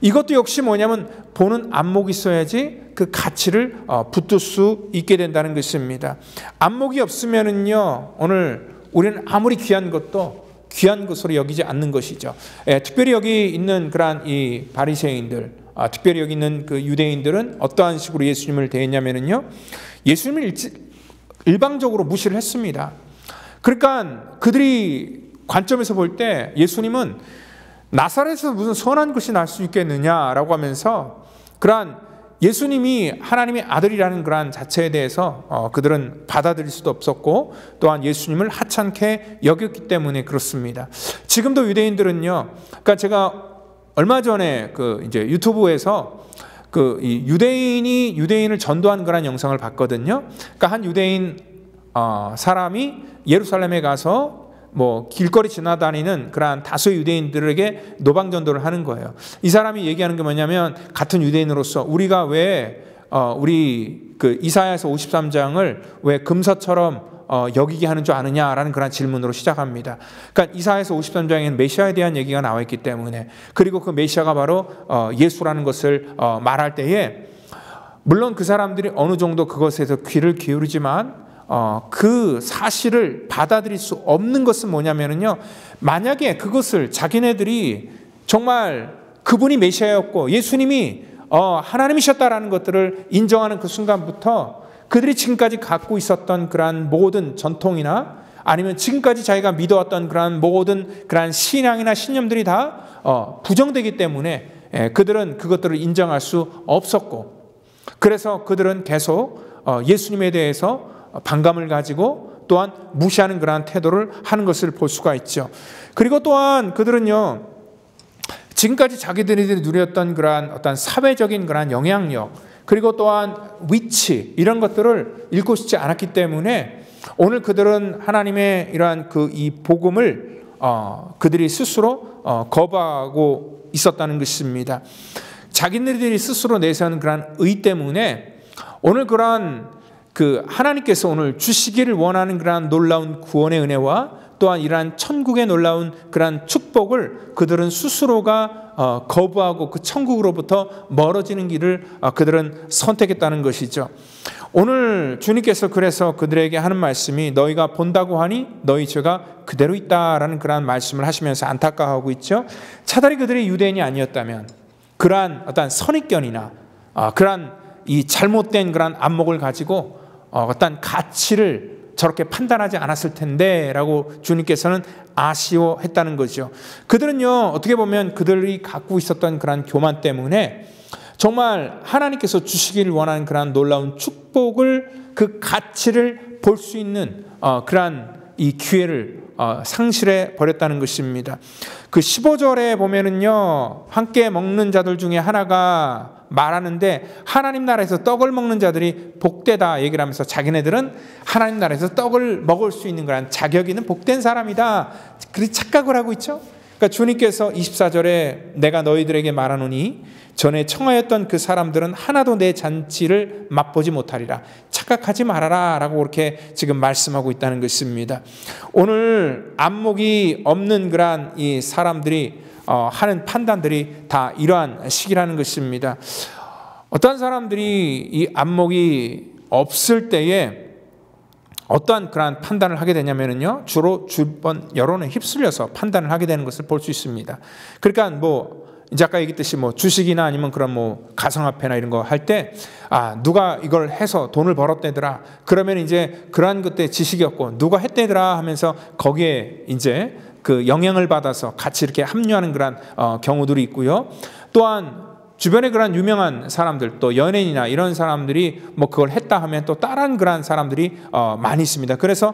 이것도 역시 뭐냐면 보는 안목이 있어야지 그 가치를 붙들 수 있게 된다는 것입니다. 안목이 없으면은요, 오늘 우리는 아무리 귀한 것도 귀한 것으로 여기지 않는 것이죠. 특별히 여기 있는 그러한 이 바리새인들, 특별히 여기 있는 그 유대인들은 어떠한 식으로 예수님을 대했냐면은요, 예수님을 일방적으로 무시를 했습니다. 그러니까 그들이 관점에서 볼 때 예수님은 나사렛에서 무슨 선한 것이 날 수 있겠느냐라고 하면서 그러한 예수님이 하나님의 아들이라는 그러한 자체에 대해서 그들은 받아들일 수도 없었고, 또한 예수님을 하찮게 여겼기 때문에 그렇습니다. 지금도 유대인들은요, 그러니까 제가 얼마 전에 이제 유튜브에서 이 유대인을 전도한 그런 영상을 봤거든요. 그러니까 한 유대인 사람이 예루살렘에 가서 뭐 길거리 지나다니는 그러한 다수의 유대인들에게 노방 전도를 하는 거예요. 이 사람이 얘기하는 게 뭐냐면, 같은 유대인으로서 우리가 왜 우리 그 이사야서 53장을 왜 금서처럼 여기게 하는 줄 아느냐라는 그런 질문으로 시작합니다. 그러니까 이사야서 53장에는 메시아에 대한 얘기가 나와 있기 때문에, 그리고 그 메시아가 바로 예수라는 것을 말할 때에, 물론 그 사람들이 어느 정도 그것에서 귀를 기울이지만 그 사실을 받아들일 수 없는 것은 뭐냐면요, 만약에 그것을 자기네들이 정말 그분이 메시아였고 예수님이 하나님이셨다라는 것들을 인정하는 그 순간부터 그들이 지금까지 갖고 있었던 그러한 모든 전통이나 아니면 지금까지 자기가 믿어왔던 그러한 모든 그러한 신앙이나 신념들이 다 부정되기 때문에 그들은 그것들을 인정할 수 없었고, 그래서 그들은 계속 예수님에 대해서 반감을 가지고 또한 무시하는 그러한 태도를 하는 것을 볼 수가 있죠. 그리고 또한 그들은요, 지금까지 자기들이 누렸던 그러한 어떤 사회적인 그러한 영향력, 그리고 또한 위치, 이런 것들을 잃고 싶지 않았기 때문에 오늘 그들은 하나님의 이러한 이 복음을 그들이 스스로 거부하고 있었다는 것입니다. 자기네들이 스스로 내세우는 그러한 의 때문에 오늘 그러한 하나님께서 오늘 주시기를 원하는 그러한 놀라운 구원의 은혜와 또한 이러한 천국의 놀라운 그러한 축복을 그들은 스스로가 거부하고 그 천국으로부터 멀어지는 길을 그들은 선택했다는 것이죠. 오늘 주님께서 그래서 그들에게 하는 말씀이, 너희가 본다고 하니 너희 죄가 그대로 있다라는 그러한 말씀을 하시면서 안타까워하고 있죠. 차라리 그들이 유대인이 아니었다면 그러한 어떤 선입견이나 그러한 이 잘못된 그런 안목을 가지고 어떤 가치를 저렇게 판단하지 않았을 텐데 라고 주님께서는 아쉬워했다는 거죠. 그들은요, 어떻게 보면 그들이 갖고 있었던 그런 교만 때문에 정말 하나님께서 주시기를 원하는 그런 놀라운 축복을, 그 가치를 볼 수 있는 그러한 이 기회를 상실해 버렸다는 것입니다. 그 15절에 보면은요, 함께 먹는 자들 중에 하나가 말하는데 하나님 나라에서 떡을 먹는 자들이 복되다 얘기를 하면서 자기네들은 하나님 나라에서 떡을 먹을 수 있는 그런 자격이 있는 복된 사람이다, 그렇게 착각을 하고 있죠. 그러니까 주님께서 24절에 내가 너희들에게 말하노니 전에 청하였던 그 사람들은 하나도 내 잔치를 맛보지 못하리라, 착각하지 말아라 라고 그렇게 지금 말씀하고 있다는 것입니다. 오늘 안목이 없는 그러한 이 사람들이 하는 판단들이 다 이러한 식이라는 것입니다. 어떤 사람들이 이 안목이 없을 때에 어떠한 그러한 판단을 하게 되냐면요, 주로 주변 여론에 휩쓸려서 판단을 하게 되는 것을 볼 수 있습니다. 그러니까 뭐 이제 아까 얘기했듯이 뭐 주식이나 아니면 그런 뭐 가상화폐나 이런 거 할 때 누가 이걸 해서 돈을 벌었대더라, 그러면 이제 그러한 그때 지식이 없고 누가 했대더라 하면서 거기에 이제 그 영향을 받아서 같이 이렇게 합류하는 그런 경우들이 있고요. 또한 주변에 그런 유명한 사람들, 또 연예인이나 이런 사람들이 뭐 그걸 했다 하면 또 따라하는 그런 사람들이 많이 있습니다. 그래서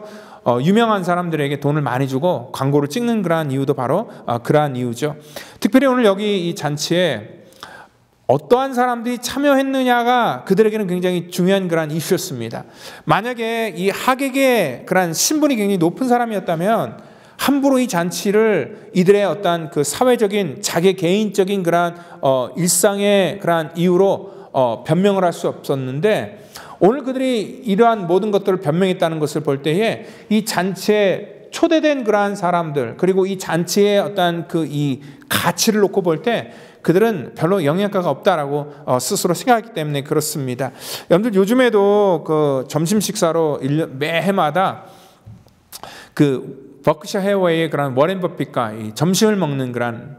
유명한 사람들에게 돈을 많이 주고 광고를 찍는 그러한 이유도 바로 그러한 이유죠. 특별히 오늘 여기 이 잔치에 어떠한 사람들이 참여했느냐가 그들에게는 굉장히 중요한 그러한 이슈였습니다. 만약에 이 하객의 그러한 신분이 굉장히 높은 사람이었다면 함부로 이 잔치를 이들의 어떤 그 사회적인 자기 개인적인 그러한 일상의 그러한 이유로 변명을 할 수 없었는데, 오늘 그들이 이러한 모든 것들을 변명했다는 것을 볼 때에 이 잔치에 초대된 그러한 사람들, 그리고 이 잔치의 어떤 그 이 가치를 놓고 볼 때 그들은 별로 영향가가 없다라고 스스로 생각하기 때문에 그렇습니다. 여러분들 요즘에도 그 점심 식사로 매해마다 그 버크셔 해어웨이의 그런 워렌 버핏과 이 점심을 먹는 그런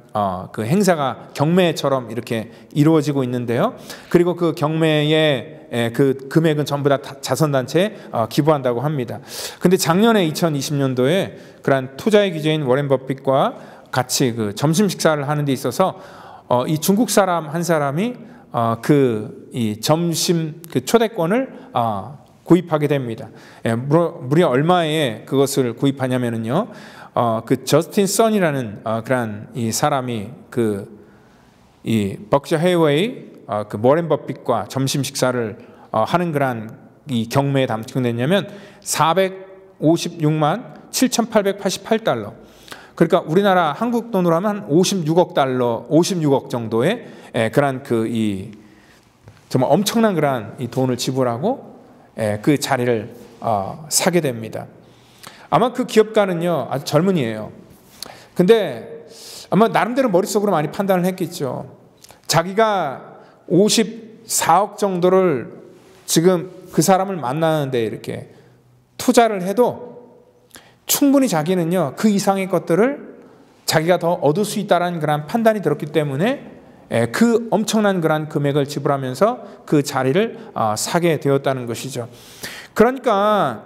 그 행사가 경매처럼 이렇게 이루어지고 있는데요. 그리고 그 경매의 그 금액은 전부 다 자선단체에 기부한다고 합니다. 근데 작년에 2020년도에 그런 투자의 기재인 워렌 버핏과 같이 그 점심 식사를 하는 데 있어서 이 중국 사람 한 사람이 그 이 점심 그 초대권을 구입하게 됩니다. 무려 얼마에 그것을 구입하냐면요, 그 저스틴 선이라는 그런 이 사람이 그 이 버크셔 해어웨이 그 워렌 버핏과 점심 식사를 하는 그런 이 경매에 당첨됐냐면 456만 7,888달러. 그러니까 우리나라 한국 돈으로 하면 한 56억 달러, 56억 정도의 그런 그 이 정말 엄청난 그런 이 돈을 지불하고 그 자리를 사게 됩니다. 아마 그 기업가는요 아주 젊은이에요. 근데 아마 나름대로 머릿속으로 많이 판단을 했겠죠. 자기가 54억 정도를 지금 그 사람을 만나는데 이렇게 투자를 해도 충분히 자기는요 그 이상의 것들을 자기가 더 얻을 수 있다는 그런 판단이 들었기 때문에 그 엄청난 그런 금액을 지불하면서 그 자리를 사게 되었다는 것이죠. 그러니까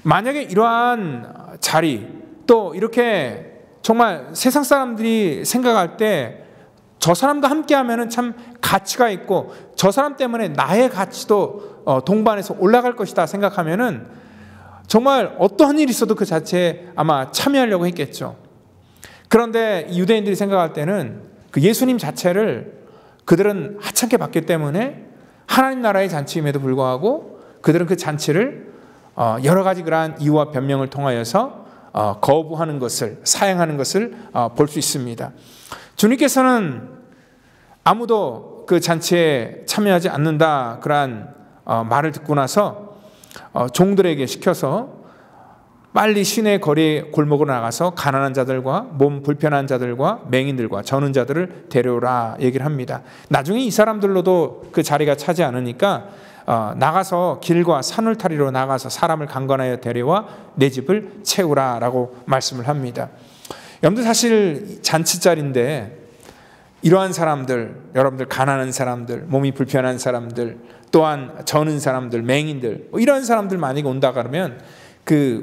만약에 이러한 자리, 또 이렇게 정말 세상 사람들이 생각할 때 저 사람도 함께 하면은 참 가치가 있고 저 사람 때문에 나의 가치도 동반해서 올라갈 것이다 생각하면은 정말 어떠한 일이 있어도 그 자체에 아마 참여하려고 했겠죠. 그런데 유대인들이 생각할 때는 그 예수님 자체를 그들은 하찮게 봤기 때문에 하나님 나라의 잔치임에도 불구하고 그들은 그 잔치를 여러 가지 그러한 이유와 변명을 통하여서 거부하는 것을, 사양하는 것을 볼 수 있습니다. 주님께서는 아무도 그 잔치에 참여하지 않는다 그러한 말을 듣고 나서 종들에게 시켜서 빨리 시내 거리 골목으로 나가서 가난한 자들과 몸 불편한 자들과 맹인들과 저는 자들을 데려오라 얘기를 합니다. 나중에 이 사람들로도 그 자리가 차지 않으니까 나가서 길과 산울타리로 나가서 사람을 강건하여 데려와 내 집을 채우라 라고 말씀을 합니다. 여러분들 사실 잔치 자리인데 이러한 사람들, 여러분들 가난한 사람들, 몸이 불편한 사람들, 또한 저는 사람들, 맹인들, 이런 사람들 만약에 온다 그러면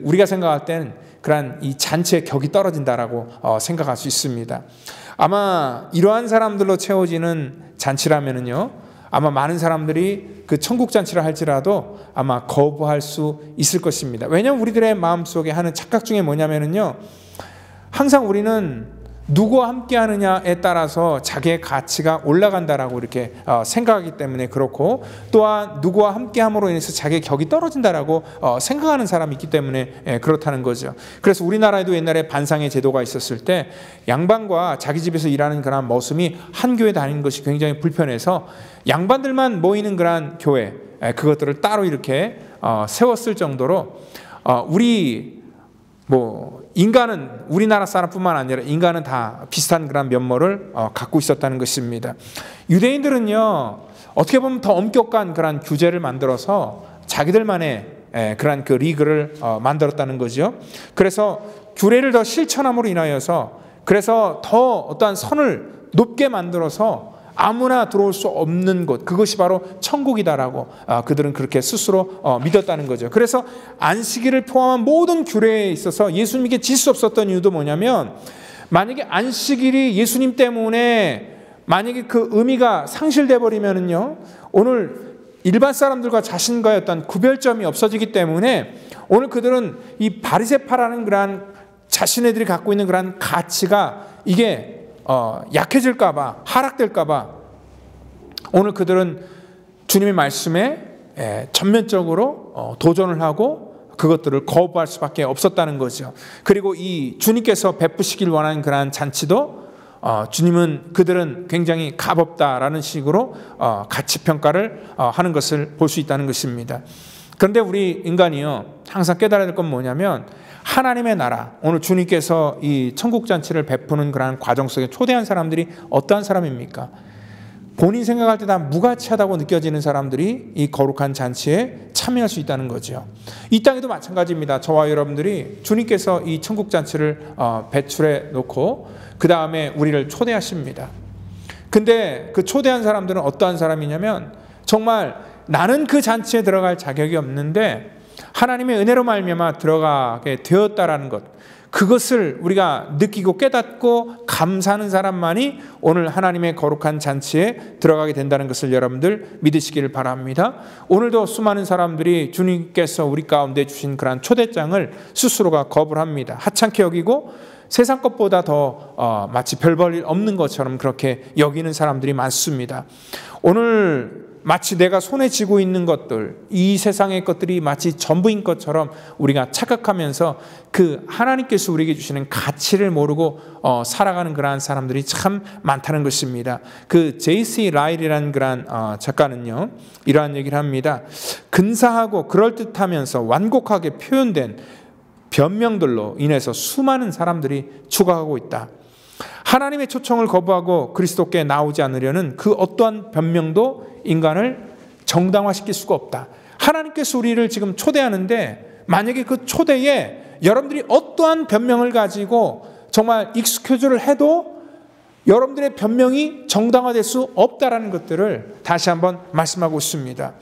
우리가 생각할 때는 그러한 이 잔치의 격이 떨어진다라고 생각할 수 있습니다. 아마 이러한 사람들로 채워지는 잔치라면은요, 아마 많은 사람들이 그 천국 잔치를 할지라도 아마 거부할 수 있을 것입니다. 왜냐하면 우리들의 마음속에 하는 착각 중에 뭐냐면은요, 항상 우리는 누구와 함께 하느냐에 따라서 자기의 가치가 올라간다라고 이렇게 생각하기 때문에 그렇고, 또한 누구와 함께 함으로 인해서 자기의 격이 떨어진다라고 생각하는 사람이 있기 때문에 그렇다는 거죠. 그래서 우리나라에도 옛날에 반상의 제도가 있었을 때 양반과 자기 집에서 일하는 그런 머슴이 한 교회 다니는 것이 굉장히 불편해서 양반들만 모이는 그런 교회, 그것들을 따로 이렇게 세웠을 정도로 인간은 우리나라 사람뿐만 아니라 인간은 다 비슷한 그런 면모를 갖고 있었다는 것입니다. 유대인들은요, 어떻게 보면 더 엄격한 그런 규제를 만들어서 자기들만의 그런 그 리그를 만들었다는 거죠. 그래서 규례를 더 실천함으로 인하여서, 그래서 더 어떠한 선을 높게 만들어서 아무나 들어올 수 없는 곳, 그것이 바로 천국이다라고 그들은 그렇게 스스로 믿었다는 거죠. 그래서 안식일을 포함한 모든 규례에 있어서 예수님께 질 수 없었던 이유도 뭐냐면, 만약에 안식일이 예수님 때문에 만약에 그 의미가 상실돼 버리면은요, 오늘 일반 사람들과 자신과의 어떤 구별점이 없어지기 때문에 오늘 그들은 이 바리새파라는 그런 자신네들이 갖고 있는 그런 가치가 이게 약해질까봐, 하락될까봐 오늘 그들은 주님의 말씀에 전면적으로 도전을 하고 그것들을 거부할 수밖에 없었다는 거죠. 그리고 이 주님께서 베푸시길 원하는 그러한 잔치도 그들은 굉장히 값없다라는 식으로 가치평가를 하는 것을 볼 수 있다는 것입니다. 그런데 우리 인간이요, 항상 깨달아야 될 건 뭐냐면, 하나님의 나라, 오늘 주님께서 이 천국잔치를 베푸는 그런 과정 속에 초대한 사람들이 어떠한 사람입니까? 본인 생각할 때 다 무가치하다고 느껴지는 사람들이 이 거룩한 잔치에 참여할 수 있다는 거죠. 이 땅에도 마찬가지입니다. 저와 여러분들이 주님께서 이 천국잔치를 배출해 놓고 그 다음에 우리를 초대하십니다. 근데 그 초대한 사람들은 어떠한 사람이냐면, 정말 나는 그 잔치에 들어갈 자격이 없는데 하나님의 은혜로 말미암아 들어가게 되었다라는 것, 그것을 우리가 느끼고 깨닫고 감사하는 사람만이 오늘 하나님의 거룩한 잔치에 들어가게 된다는 것을 여러분들 믿으시기를 바랍니다. 오늘도 수많은 사람들이 주님께서 우리 가운데 주신 그런 초대장을 스스로가 거부를 합니다. 하찮게 여기고 세상 것보다 더 마치 별 볼 일 없는 것처럼 그렇게 여기는 사람들이 많습니다. 오늘 마치 내가 손에 쥐고 있는 것들, 이 세상의 것들이 마치 전부인 것처럼 우리가 착각하면서 그 하나님께서 우리에게 주시는 가치를 모르고 살아가는 그러한 사람들이 참 많다는 것입니다. 그 J.C. 라일이라는 그러한 작가는요, 이러한 얘기를 합니다. 근사하고 그럴듯하면서 완곡하게 표현된 변명들로 인해서 수많은 사람들이 죽어가고 있다. 하나님의 초청을 거부하고 그리스도께 나오지 않으려는 그 어떠한 변명도 인간을 정당화시킬 수가 없다. 하나님께서 우리를 지금 초대하는데 만약에 그 초대에 여러분들이 어떠한 변명을 가지고 정말 익스큐즈를 해도 여러분들의 변명이 정당화될 수 없다라는 것들을 다시 한번 말씀하고 있습니다.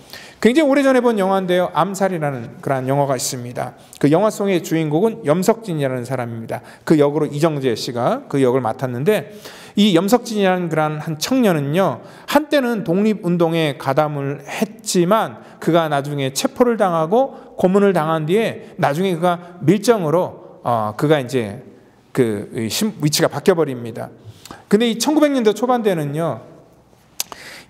굉장히 오래전에 본 영화인데요, 암살이라는 그런 영화가 있습니다. 그 영화 속의 주인공은 염석진이라는 사람입니다. 그 역으로 이정재 씨가 그 역을 맡았는데, 이 염석진이라는 그런 한 청년은요, 한때는 독립운동에 가담을 했지만 그가 나중에 체포를 당하고 고문을 당한 뒤에 나중에 그가 밀정으로 그가 이제 그 위치가 바뀌어 버립니다. 근데 이 1900년대 초반대는요,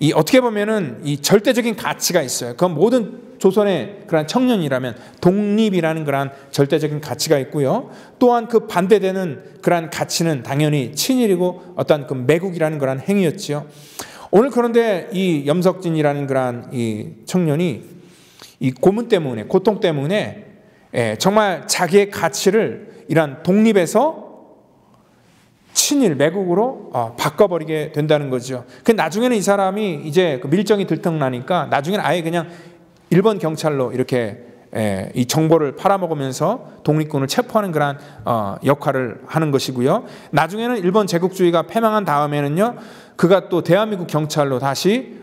이 어떻게 보면은 이 절대적인 가치가 있어요. 그건 모든 조선의 그런 청년이라면 독립이라는 그런 절대적인 가치가 있고요. 또한 그 반대되는 그런 가치는 당연히 친일이고 어떤 그 매국이라는 그런 행위였지요. 오늘 그런데 이 염석진이라는 그런 이 청년이 이 고문 때문에, 고통 때문에 정말 자기의 가치를 이런 독립에서 친일, 매국으로 바꿔버리게 된다는 거죠. 그 나중에는 이 사람이 이제 그 밀정이 들통나니까 나중에는 아예 그냥 일본 경찰로 이렇게 이 정보를 팔아먹으면서 독립군을 체포하는 그런 역할을 하는 것이고요. 나중에는 일본 제국주의가 패망한 다음에는요, 그가 또 대한민국 경찰로 다시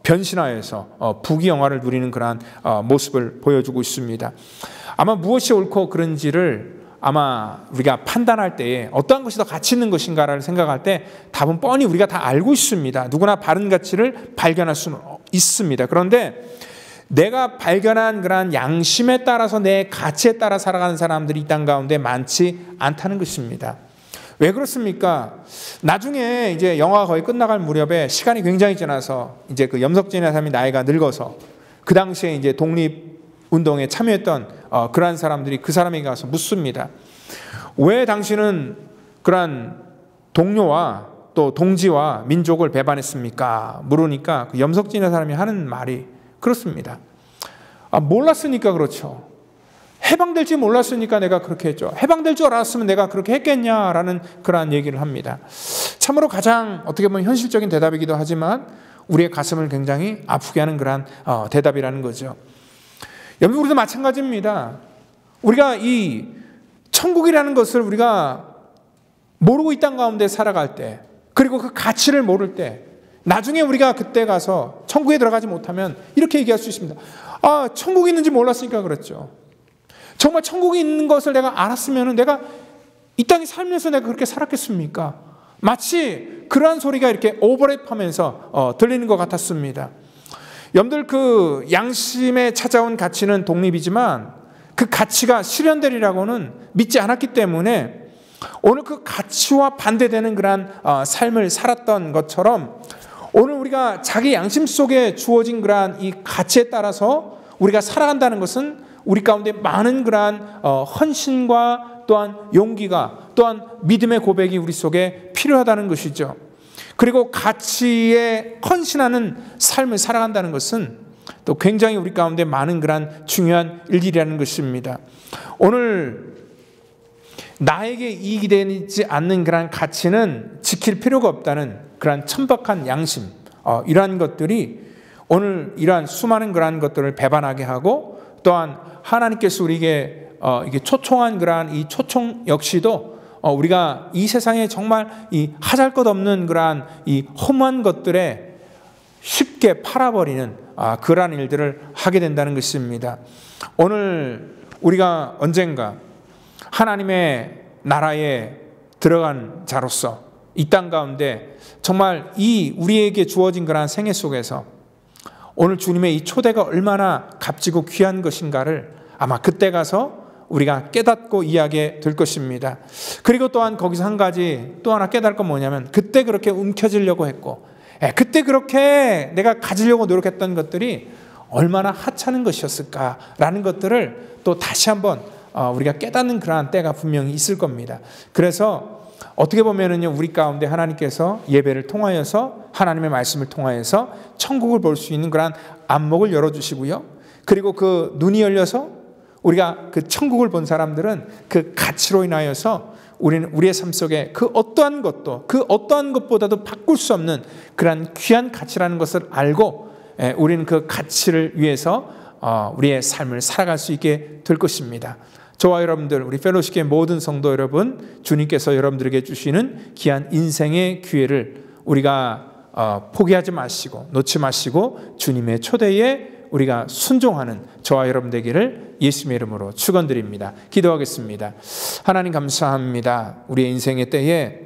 변신하여서 부귀영화를 누리는 그러한 모습을 보여주고 있습니다. 아마 무엇이 옳고 그른지를 아마 우리가 판단할 때에 어떠한 것이 더 가치 있는 것인가를 생각할 때 답은 뻔히 우리가 다 알고 있습니다. 누구나 바른 가치를 발견할 수는 있습니다. 그런데 내가 발견한 그러한 양심에 따라서 내 가치에 따라 살아가는 사람들이 이 땅 가운데 많지 않다는 것입니다. 왜 그렇습니까? 나중에 이제 영화가 거의 끝나갈 무렵에 시간이 굉장히 지나서 이제 그 염석진이라는 사람이 나이가 늙어서 그 당시에 이제 독립운동에 참여했던 그러한 사람들이 그 사람에게 가서 묻습니다. 왜 당신은 그러한 동료와 또 동지와 민족을 배반했습니까? 물으니까 그 염석진이라는 사람이 하는 말이 그렇습니다. 몰랐으니까 그렇죠. 해방될지 몰랐으니까 내가 그렇게 했죠. 해방될 줄 알았으면 내가 그렇게 했겠냐라는 그러한 얘기를 합니다. 참으로 가장 어떻게 보면 현실적인 대답이기도 하지만 우리의 가슴을 굉장히 아프게 하는 그러한 대답이라는 거죠. 여러분, 우리도 마찬가지입니다. 우리가 이 천국이라는 것을 우리가 모르고 이 땅 가운데 살아갈 때, 그리고 그 가치를 모를 때, 나중에 우리가 그때 가서 천국에 들어가지 못하면 이렇게 얘기할 수 있습니다. 천국이 있는지 몰랐으니까 그랬죠. 정말 천국이 있는 것을 내가 알았으면 내가 이 땅에 살면서 내가 그렇게 살았겠습니까? 마치 그러한 소리가 이렇게 오버랩하면서 들리는 것 같았습니다. 여러분들, 그 양심에 찾아온 가치는 독립이지만 그 가치가 실현되리라고는 믿지 않았기 때문에 오늘 그 가치와 반대되는 그러한 삶을 살았던 것처럼 오늘 우리가 자기 양심 속에 주어진 그러한 이 가치에 따라서 우리가 살아간다는 것은 우리 가운데 많은 그러한 헌신과 또한 용기가, 또한 믿음의 고백이 우리 속에 필요하다는 것이죠. 그리고 가치에 헌신하는 삶을 살아간다는 것은 또 굉장히 우리 가운데 많은 그러한 중요한 일들이라는 것입니다. 오늘 나에게 이익이 되지 않는 그러한 가치는 지킬 필요가 없다는 그러한 천박한 양심, 이러한 것들이 오늘 이러한 수많은 그러한 것들을 배반하게 하고, 또한 하나님께서 우리에게 이게 초청한 그러한 이 초청 역시도 우리가 이 세상에 정말 이 하잘것없는 그러한 이 험한 것들에 쉽게 팔아버리는 그러한 일들을 하게 된다는 것입니다. 오늘 우리가 언젠가 하나님의 나라에 들어간 자로서 이 땅 가운데 정말 이 우리에게 주어진 그러한 생애 속에서 오늘 주님의 이 초대가 얼마나 값지고 귀한 것인가를 아마 그때 가서 우리가 깨닫고 이해하게 될 것입니다. 그리고 또한 거기서 한 가지 또 하나 깨달을 건 뭐냐면, 그때 그렇게 움켜쥐려고 했고 그때 그렇게 내가 가지려고 노력했던 것들이 얼마나 하찮은 것이었을까라는 것들을 또 다시 한번 우리가 깨닫는 그러한 때가 분명히 있을 겁니다. 그래서 어떻게 보면은요, 우리 가운데 하나님께서 예배를 통하여서, 하나님의 말씀을 통하여서 천국을 볼 수 있는 그러한 안목을 열어주시고요. 그리고 그 눈이 열려서 우리가 그 천국을 본 사람들은 그 가치로 인하여서 우리는 우리의 삶 속에 그 어떠한 것도, 그 어떠한 것보다도 바꿀 수 없는 그러한 귀한 가치라는 것을 알고 우리는 그 가치를 위해서 우리의 삶을 살아갈 수 있게 될 것입니다. 저와 여러분들, 우리 펠로십의 모든 성도 여러분, 주님께서 여러분들에게 주시는 귀한 인생의 기회를 우리가 포기하지 마시고 놓지 마시고 주님의 초대에 우리가 순종하는 저와 여러분 되기를 예수님의 이름으로 축원드립니다. 기도하겠습니다. 하나님 감사합니다. 우리의 인생의 때에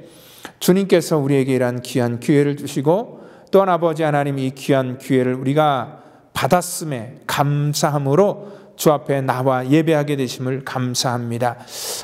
주님께서 우리에게 이러한 귀한 기회를 주시고, 또한 아버지 하나님, 이 귀한 기회를 우리가 받았음에 감사함으로 주 앞에 나와 예배하게 되심을 감사합니다.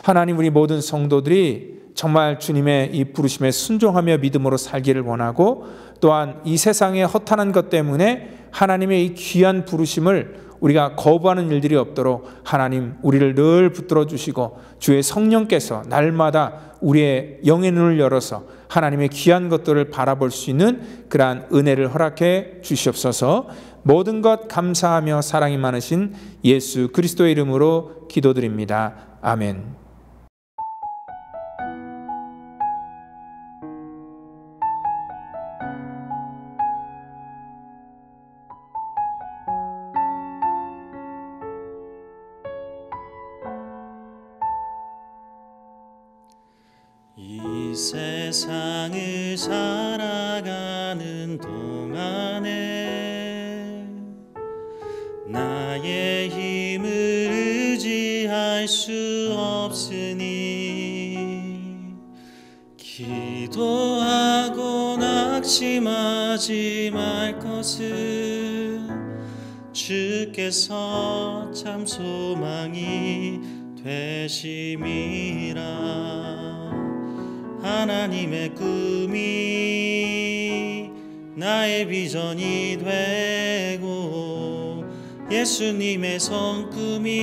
하나님, 우리 모든 성도들이 정말 주님의 이 부르심에 순종하며 믿음으로 살기를 원하고, 또한 이 세상의 허탄한 것 때문에 하나님의 이 귀한 부르심을 우리가 거부하는 일들이 없도록 하나님 우리를 늘 붙들어 주시고, 주의 성령께서 날마다 우리의 영의 눈을 열어서 하나님의 귀한 것들을 바라볼 수 있는 그러한 은혜를 허락해 주시옵소서. 모든 것 감사하며 사랑이 많으신 예수 그리스도의 이름으로 기도드립니다. 아멘. 세상을 살아가는 동안에 나의 힘을 의지할 수 없으니 기도하고 낙심하지 말 것은 주께서 참 소망이 되심이라. 하나님의 꿈이 나의 비전이 되고 예수님의 성품이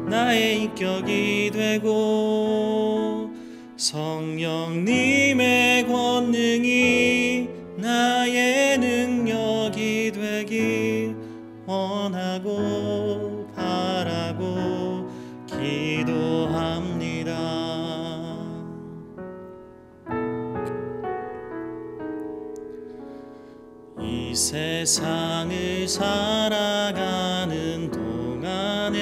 나의 인격이 되고 성령님의 권능이 나의 능력이 되길 원하고 바라고 기도합니다. 이 세상을 살아가는 동안에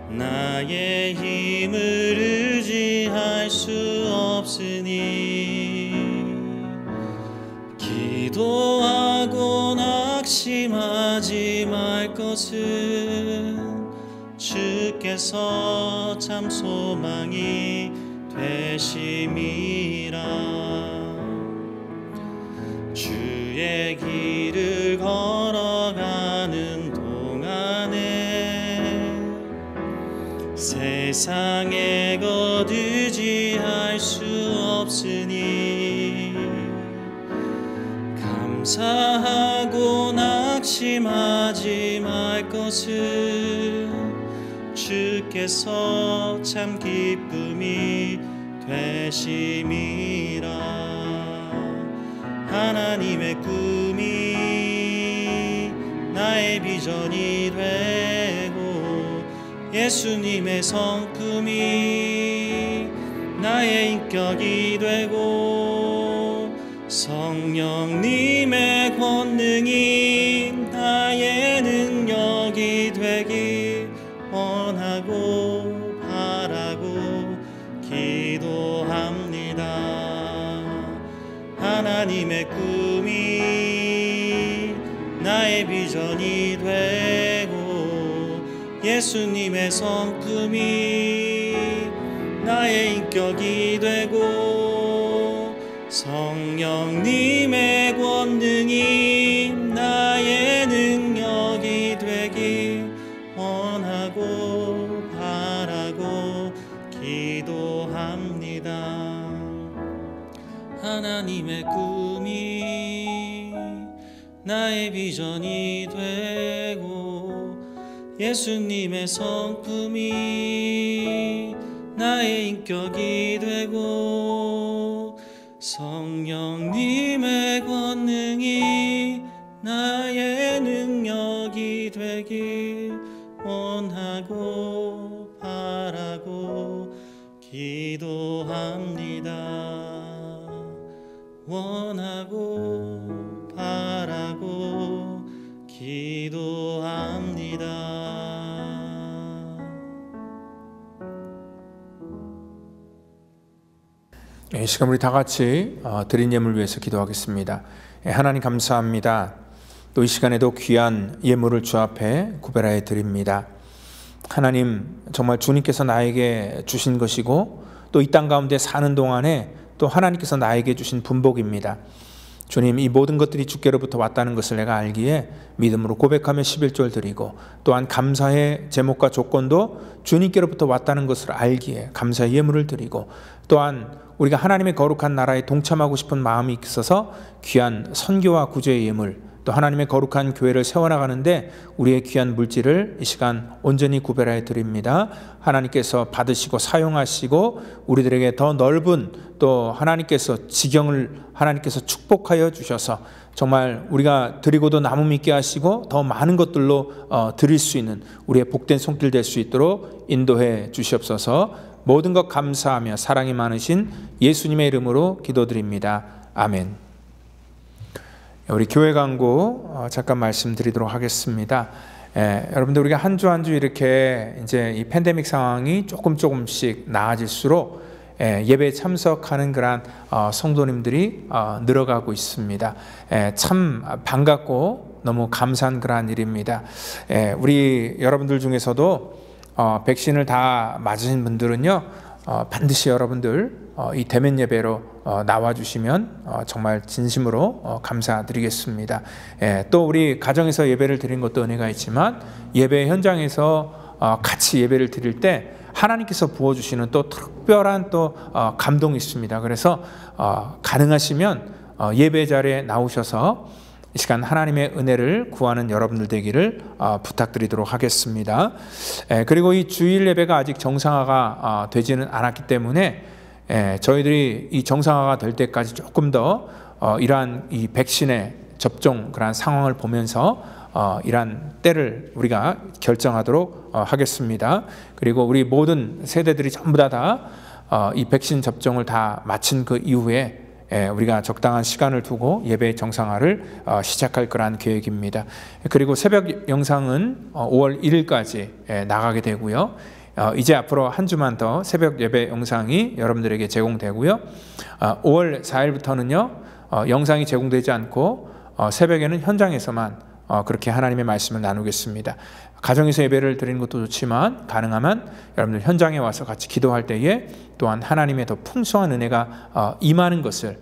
나의 힘을 의지할 수 없으니 기도하고 낙심하지 말 것은 주께서 참 소망이 되심이라. 주의 길을 걸어가는 동안에 세상에 것 의지할 수 없으니 감사하고 낙심하지 말 것은 주께서 참 기쁨이 되심이라. 하나님의 꿈이 나의 비전이 되고 예수님의 성품이 나의 인격이 되고 성령님의 권능이 나의 능력이 되길 원하고 바라고 기도합니다. 하나님의 꿈이 나의 비전이 되고 예수님의 성품이 나의 인격이 되고 성령님의 권능이 나의 능력이 되길 원하고 바라고 기도합니다. 하나님의 꿈이 나의 비전이 되고 예수님의 성품이 나의 인격이 되고 성령님의 권능이 나의 능력이 되길 원하고 바라고 기도합니다. 원하고 바라고 기도합니다. 이 시간 우리 다 같이 드린 예물 위해서 기도하겠습니다. 하나님 감사합니다. 또 이 시간에도 귀한 예물을 주 앞에 구별하여 드립니다. 하나님 정말 주님께서 나에게 주신 것이고 또 이 땅 가운데 사는 동안에 또 하나님께서 나에게 주신 분복입니다. 주님, 이 모든 것들이 주께로부터 왔다는 것을 내가 알기에 믿음으로 고백하며 11조를 드리고 또한 감사의 제목과 조건도 주님께로부터 왔다는 것을 알기에 감사의 예물을 드리고 또한 우리가 하나님의 거룩한 나라에 동참하고 싶은 마음이 있어서 귀한 선교와 구제의 예물 또 하나님의 거룩한 교회를 세워나가는데 우리의 귀한 물질을 이 시간 온전히 구별하여 드립니다. 하나님께서 받으시고 사용하시고 우리들에게 더 넓은 또 하나님께서 지경을 하나님께서 축복하여 주셔서 정말 우리가 드리고도 남음 있게 하시고 더 많은 것들로 드릴 수 있는 우리의 복된 손길 될 수 있도록 인도해 주시옵소서. 모든 것 감사하며 사랑이 많으신 예수님의 이름으로 기도드립니다. 아멘. 우리 교회 광고 잠깐 말씀드리도록 하겠습니다. 여러분들 우리가 한 주 한 주 이렇게 이제 이 팬데믹 상황이 조금씩 나아질수록 예배에 참석하는 그런 성도님들이 늘어가고 있습니다. 참 반갑고 너무 감사한 그런 일입니다. 우리 여러분들 중에서도 백신을 다 맞으신 분들은요, 반드시 여러분들 이 대면 예배로 나와주시면 정말 진심으로 감사드리겠습니다. 또 우리 가정에서 예배를 드린 것도 은혜가 있지만 예배 현장에서 같이 예배를 드릴 때 하나님께서 부어주시는 또 특별한 또 감동이 있습니다. 그래서 가능하시면 예배 자리에 나오셔서 이 시간 하나님의 은혜를 구하는 여러분들 되기를 부탁드리도록 하겠습니다. 그리고 이 주일 예배가 아직 정상화가 되지는 않았기 때문에 저희들이 이 정상화가 될 때까지 조금 더 이러한 이 백신의 접종 그런 상황을 보면서 이러한 때를 우리가 결정하도록 하겠습니다. 그리고 우리 모든 세대들이 전부 다 이 백신 접종을 다 마친 그 이후에 우리가 적당한 시간을 두고 예배 정상화를 시작할 거란 계획입니다. 그리고 새벽 영상은 5월 1일까지 나가게 되고요. 이제 앞으로 한 주만 더 새벽 예배 영상이 여러분들에게 제공되고요. 5월 4일부터는요, 영상이 제공되지 않고 새벽에는 현장에서만 그렇게 하나님의 말씀을 나누겠습니다. 가정에서 예배를 드리는 것도 좋지만 가능하면 여러분들 현장에 와서 같이 기도할 때에 또한 하나님의 더 풍성한 은혜가 임하는 것을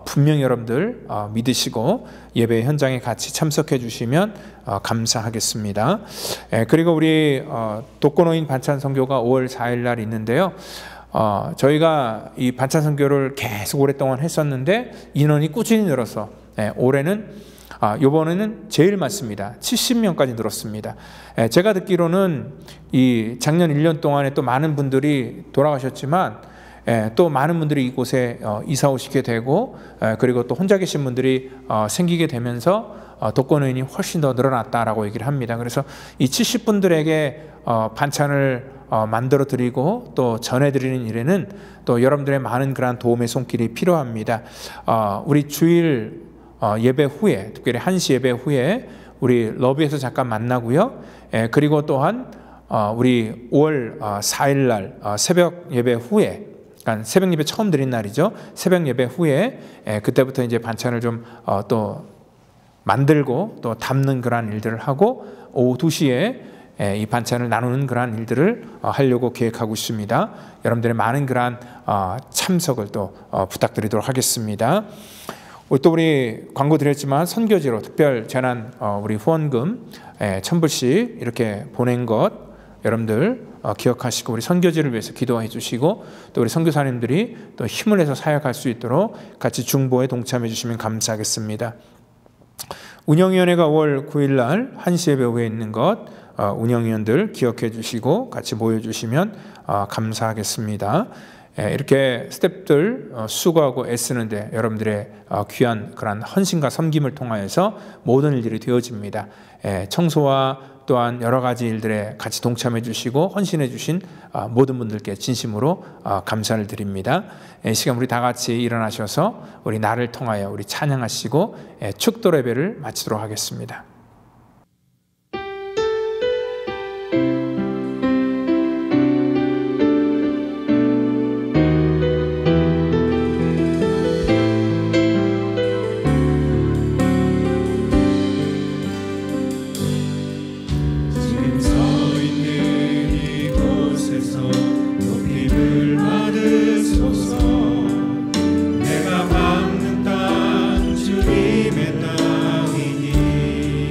분명히 여러분들 믿으시고 예배 현장에 같이 참석해 주시면 감사하겠습니다. 그리고 우리 독거노인 반찬 선교가 5월 4일 날 있는데요. 저희가 이 반찬 선교를 계속 오랫동안 했었는데 인원이 꾸준히 늘어서 올해는 이번에는 제일 많습니다. 70명까지 늘었습니다. 제가 듣기로는 이 작년 1년 동안에 또 많은 분들이 돌아가셨지만 또 많은 분들이 이곳에 이사 오시게 되고 그리고 또 혼자 계신 분들이 생기게 되면서 독거노인이 훨씬 더 늘어났다라고 얘기를 합니다. 그래서 이 70분들에게 반찬을 만들어 드리고 또 전해 드리는 일에는 또 여러분들의 많은 그런 도움의 손길이 필요합니다. 우리 주일 예배 후에, 특별히 1시 예배 후에 우리 러비에서 잠깐 만나고요. 그리고 또한 우리 5월 4일 날 새벽 예배 후에, 그러니까 새벽 예배 처음 드린 날이죠. 새벽 예배 후에 그때부터 이제 반찬을 좀 또 만들고 또 담는 그런 일들을 하고 오후 2시에 이 반찬을 나누는 그런 일들을 하려고 계획하고 있습니다. 여러분들의 많은 그런 참석을 또 부탁드리도록 하겠습니다. 또 우리 광고 드렸지만 선교지로 특별 재난 우리 후원금 1,000불씩 이렇게 보낸 것 여러분들 기억하시고 우리 선교지를 위해서 기도해 주시고 또 우리 선교사님들이 또 힘을 내서 사역할 수 있도록 같이 중보에 동참해 주시면 감사하겠습니다. 운영위원회가 5월 9일 날 1시 예배 후에 있는 것 운영위원들 기억해 주시고 같이 모여주시면 감사하겠습니다. 이렇게 스태프들 수고하고 애쓰는데 여러분들의 귀한 그런 헌신과 섬김을 통하여서 모든 일들이 되어집니다. 청소와 또한 여러 가지 일들에 같이 동참해 주시고 헌신해 주신 모든 분들께 진심으로 감사를 드립니다. 이 시간 우리 다 같이 일어나셔서 우리 나를 통하여 우리 찬양하시고 축도 예배를 마치도록 하겠습니다. 내가 밟는 땅 주님의 땅이니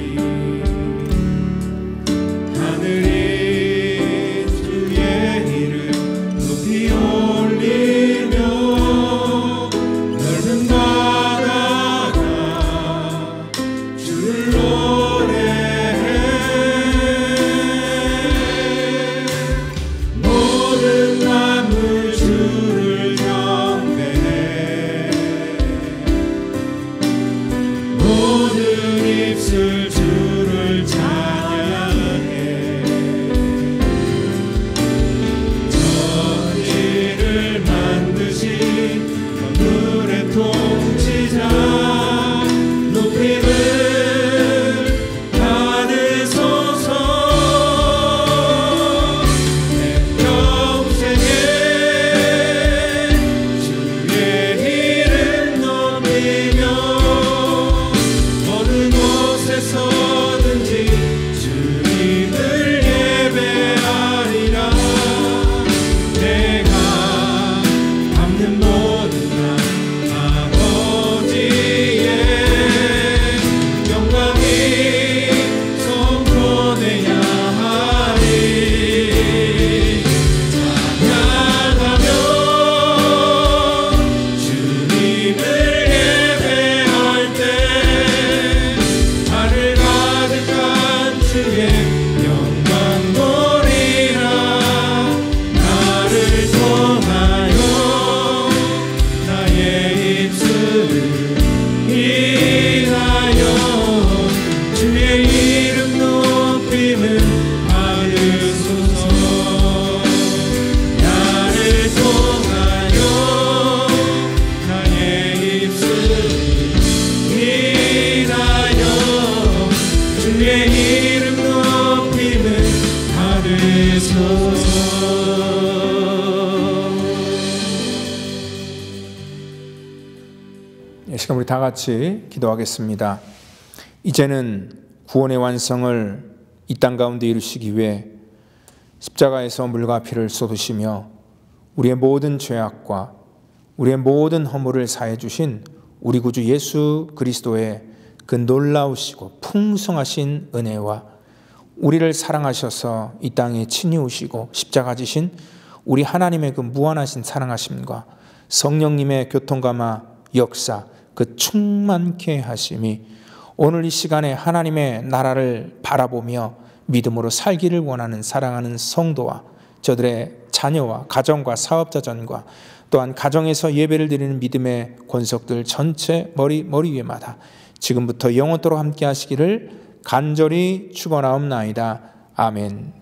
이 시간 우리 다 같이 기도하겠습니다. 이제는 구원의 완성을 이 땅 가운데 이루시기 위해 십자가에서 물과 피를 쏟으시며 우리의 모든 죄악과 우리의 모든 허물을 사해 주신 우리 구주 예수 그리스도의 그 놀라우시고 풍성하신 은혜와 우리를 사랑하셔서 이 땅에 친히 오시고 십자가 지신 우리 하나님의 그 무한하신 사랑하심과 성령님의 교통감화 역사, 그 충만케 하심이 오늘 이 시간에 하나님의 나라를 바라보며 믿음으로 살기를 원하는 사랑하는 성도와 저들의 자녀와 가정과 사업자전과 또한 가정에서 예배를 드리는 믿음의 권속들 전체 머리 위에마다 지금부터 영원토록 함께 하시기를 간절히 축원하옵나이다. 아멘.